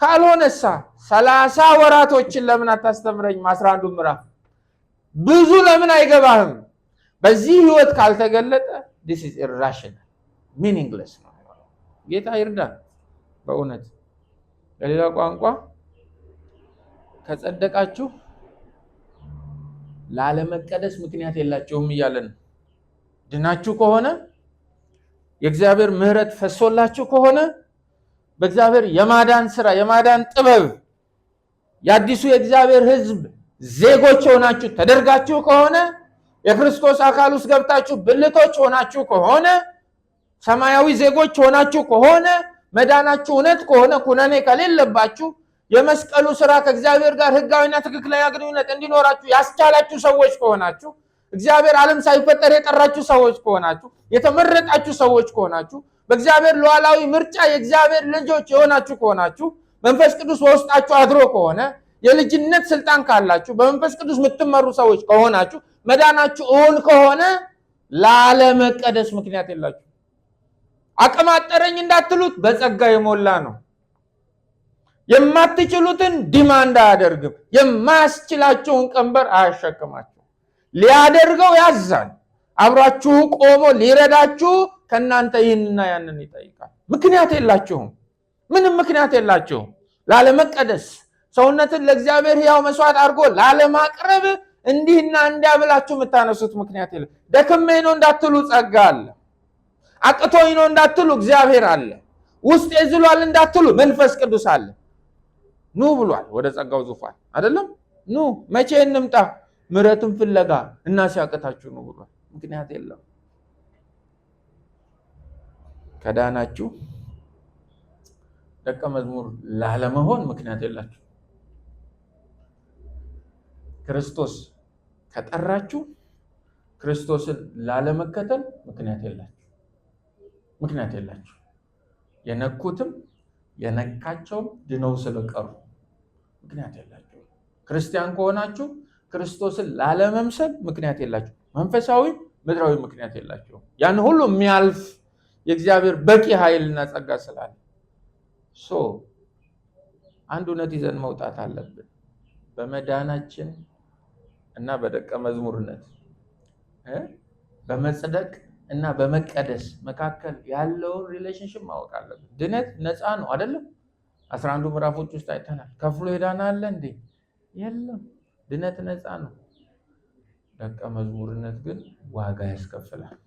ካልሆነሳ 30 ወራቶችን ለምን አታስተምረኝም? 11 ምዕራፍ ብዙ ለምን አይገባህም? በዚህ ህይወት ካልተገለጠ this is irrational meaningless ነው። ጌታ ይርዳን በእውነት። በሌላ ቋንቋ ከጸደቃችሁ ላለመቀደስ ምክንያት የላችሁም እያለን፣ ድናችሁ ከሆነ የእግዚአብሔር ምሕረት ፈሶላችሁ ከሆነ በእግዚአብሔር የማዳን ስራ የማዳን ጥበብ የአዲሱ የእግዚአብሔር ሕዝብ ዜጎች ሆናችሁ ተደርጋችሁ ከሆነ የክርስቶስ አካል ውስጥ ገብታችሁ ብልቶች ሆናችሁ ከሆነ ሰማያዊ ዜጎች ሆናችሁ ከሆነ መዳናችሁ እውነት ከሆነ ኩነኔ ከሌለባችሁ የመስቀሉ ሥራ ከእግዚአብሔር ጋር ሕጋዊና ትክክለኛ ግንኙነት እንዲኖራችሁ ያስቻላችሁ ሰዎች ከሆናችሁ እግዚአብሔር ዓለም ሳይፈጠር የጠራችሁ ሰዎች ከሆናችሁ የተመረጣችሁ ሰዎች ከሆናችሁ በእግዚአብሔር ሉዓላዊ ምርጫ የእግዚአብሔር ልጆች የሆናችሁ ከሆናችሁ መንፈስ ቅዱስ በውስጣችሁ አድሮ ከሆነ የልጅነት ስልጣን ካላችሁ በመንፈስ ቅዱስ የምትመሩ ሰዎች ከሆናችሁ መዳናችሁ እውን ከሆነ ላለመቀደስ ምክንያት የላችሁ። አቅም አጠረኝ እንዳትሉት በጸጋ የሞላ ነው። የማትችሉትን ዲማንድ አያደርግም። የማያስችላቸውን ቀንበር አያሸክማችሁ። ሊያደርገው ያዛል። አብራችሁ ቆሞ ሊረዳችሁ ከእናንተ ይህንና ያንን ይጠይቃል። ምክንያት የላችሁም። ምንም ምክንያት የላችሁም ላለመቀደስ። ሰውነትን ለእግዚአብሔር ሕያው መስዋዕት አድርጎ ላለማቅረብ እንዲህና እንዲያብላችሁ የምታነሱት ምክንያት የለም። ደክሜ ነው እንዳትሉ ጸጋ አለ። አቅቶኝ ነው እንዳትሉ እግዚአብሔር አለ። ውስጥ የዝሏል እንዳትሉ መንፈስ ቅዱስ አለ። ኑ ብሏል ወደ ጸጋው ዙፋን አይደለም? ኑ መቼ እንምጣ? ምሕረትን ፍለጋ እና ሲያቅታችሁ ነው ብሏል። ምክንያት የለም። ከዳናችሁ ደቀ መዝሙር ላለመሆን ምክንያት የላችሁ። ክርስቶስ ከጠራችሁ ክርስቶስን ላለመከተል ምክንያት የላችሁ። የነኩትም የነካቸውም ድነው ስለቀሩ ምክንያት የላችሁ። ክርስቲያን ከሆናችሁ ክርስቶስን ላለመምሰል ምክንያት የላችሁ። መንፈሳዊ ምድራዊ ምክንያት የላችሁ። ያን ሁሉ የሚያልፍ የእግዚአብሔር በቂ ኃይልና ጸጋ ስላለ አንድ እውነት ይዘን መውጣት አለብን። በመዳናችን እና በደቀ መዝሙርነት በመጽደቅ እና በመቀደስ መካከል ያለውን ሪሌሽንሽፕ ማወቅ አለብን። ድነት ነፃ ነው አይደለም? 11 ምዕራፎች ውስጥ አይተናል። ከፍሎ ሄዳና አለ እንዴ? የለም። ድነት ነፃ ነው። ደቀ መዝሙርነት ግን ዋጋ ያስከፍላል።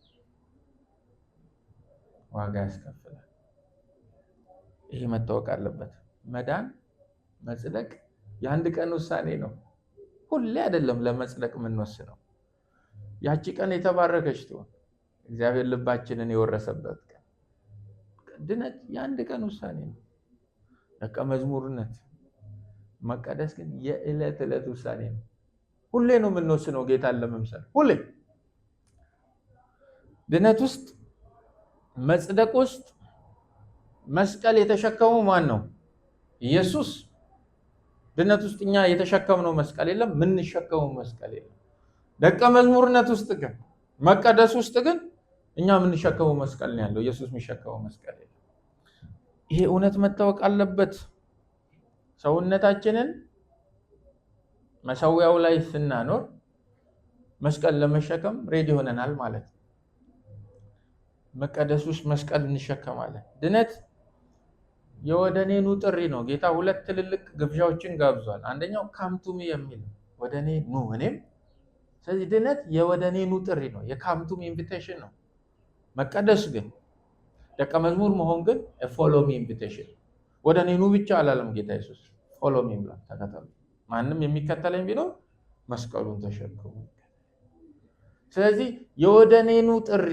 ይሄ መታወቅ አለበት። መዳን መጽደቅ የአንድ ቀን ውሳኔ ነው። ሁሌ አይደለም ለመጽደቅ የምንወስነው። ያቺ ቀን የተባረከች ትሆን፣ እግዚአብሔር ልባችንን የወረሰበት ቀን። ድነት የአንድ ቀን ውሳኔ ነው። ደቀ መዝሙርነት መቀደስ ግን የዕለት ዕለት ውሳኔ ነው። ሁሌ ነው የምንወስነው ጌታን ለመምሰል። ሁሌ ድነት ውስጥ መጽደቅ ውስጥ መስቀል የተሸከመው ማን ነው? ኢየሱስ። ድነት ውስጥ እኛ የተሸከምነው መስቀል የለም፣ የምንሸከመው መስቀል የለም። ደቀ መዝሙርነት ውስጥ ግን መቀደስ ውስጥ ግን እኛ የምንሸከመው መስቀል ነው ያለው፣ ኢየሱስ የሚሸከመው መስቀል የለም። ይሄ እውነት መታወቅ አለበት። ሰውነታችንን መሰዊያው ላይ ስናኖር መስቀል ለመሸከም ሬዲ ሆነናል ማለት ነው። መቀደስ ውስጥ መስቀል እንሸከማለን። ድነት የወደኔኑ ጥሪ ነው። ጌታ ሁለት ትልልቅ ግብዣዎችን ጋብዟል። አንደኛው ካምቱሚ የሚል ወደኔ ኑ እኔም። ስለዚህ ድነት የወደኔኑ ጥሪ ነው፣ የካምቱሚ ኢንቪቴሽን ነው። መቀደስ ግን ደቀ መዝሙር መሆን ግን ፎሎሚ ኢንቪቴሽን። ወደኔ ኑ ብቻ አላለም ጌታ ኢየሱስ፣ ፎሎሚ ብሏል። ተከተሉ። ማንም የሚከተለኝ ቢኖር መስቀሉን ተሸክሙ። ስለዚህ የወደኔኑ ጥሪ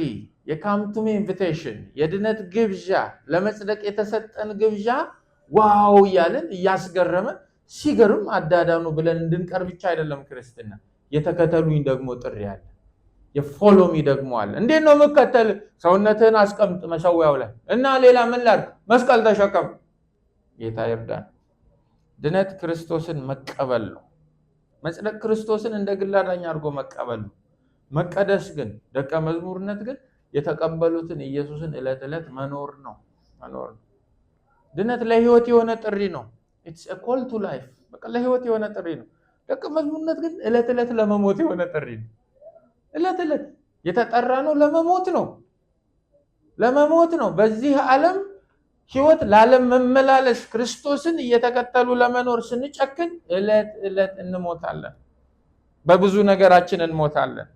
የካምቱሚ ኢንቪቴሽን የድነት ግብዣ ለመጽደቅ የተሰጠን ግብዣ ዋው እያለን እያስገረመ ሲገርም አዳዳኑ ብለን እንድንቀር ብቻ አይደለም ክርስትና። የተከተሉኝ ደግሞ ጥሪ አለ፣ የፎሎሚ ደግሞ አለ። እንዴት ነው የምከተል? ሰውነትህን አስቀምጥ መሰዊያው ላይ እና ሌላ ምን ላድርግ? መስቀል ተሸከም። ጌታ ይርዳን። ድነት ክርስቶስን መቀበል ነው። መጽደቅ ክርስቶስን እንደ ግል አዳኝ አድርጎ መቀበል ነው። መቀደስ ግን ደቀ መዝሙርነት ግን የተቀበሉትን ኢየሱስን ዕለት ዕለት መኖር ነው። ድነት ለህይወት የሆነ ጥሪ ነው። ኢትስ አ ኮል ቱ ላይፍ። በቃ ለህይወት የሆነ ጥሪ ነው። ደቀ መዝሙርነት ግን ዕለት ዕለት ለመሞት የሆነ ጥሪ ነው። ዕለት ዕለት የተጠራ ነው። ለመሞት ነው። በዚህ ዓለም ህይወት ለዓለም መመላለስ ክርስቶስን እየተከተሉ ለመኖር ስንጨክን ዕለት ዕለት እንሞታለን። በብዙ ነገራችን እንሞታለን።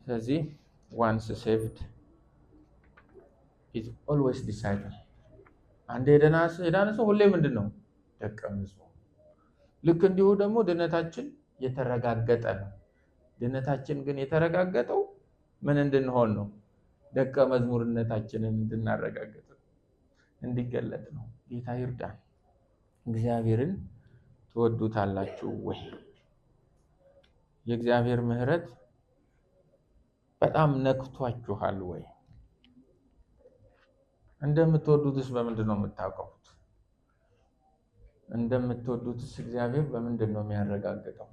ስለዚህ once saved is always disciple። አንዴ የዳነ ሰው ሁሌ ምንድን ነው? ደቀ መዝሙር። ልክ እንዲሁ ደግሞ ድነታችን የተረጋገጠ ነው። ድነታችን ግን የተረጋገጠው ምን እንድንሆን ነው? ደቀ መዝሙርነታችንን እንድናረጋግጥ እንዲገለጥ ነው። ጌታ ይርዳን። እግዚአብሔርን ትወዱታላችሁ ወይ? የእግዚአብሔር ምሕረት በጣም ነክቷችኋል ወይ? እንደምትወዱትስ በምንድን ነው የምታውቁት? እንደምትወዱትስ እግዚአብሔር በምንድን ነው የሚያረጋግጠው?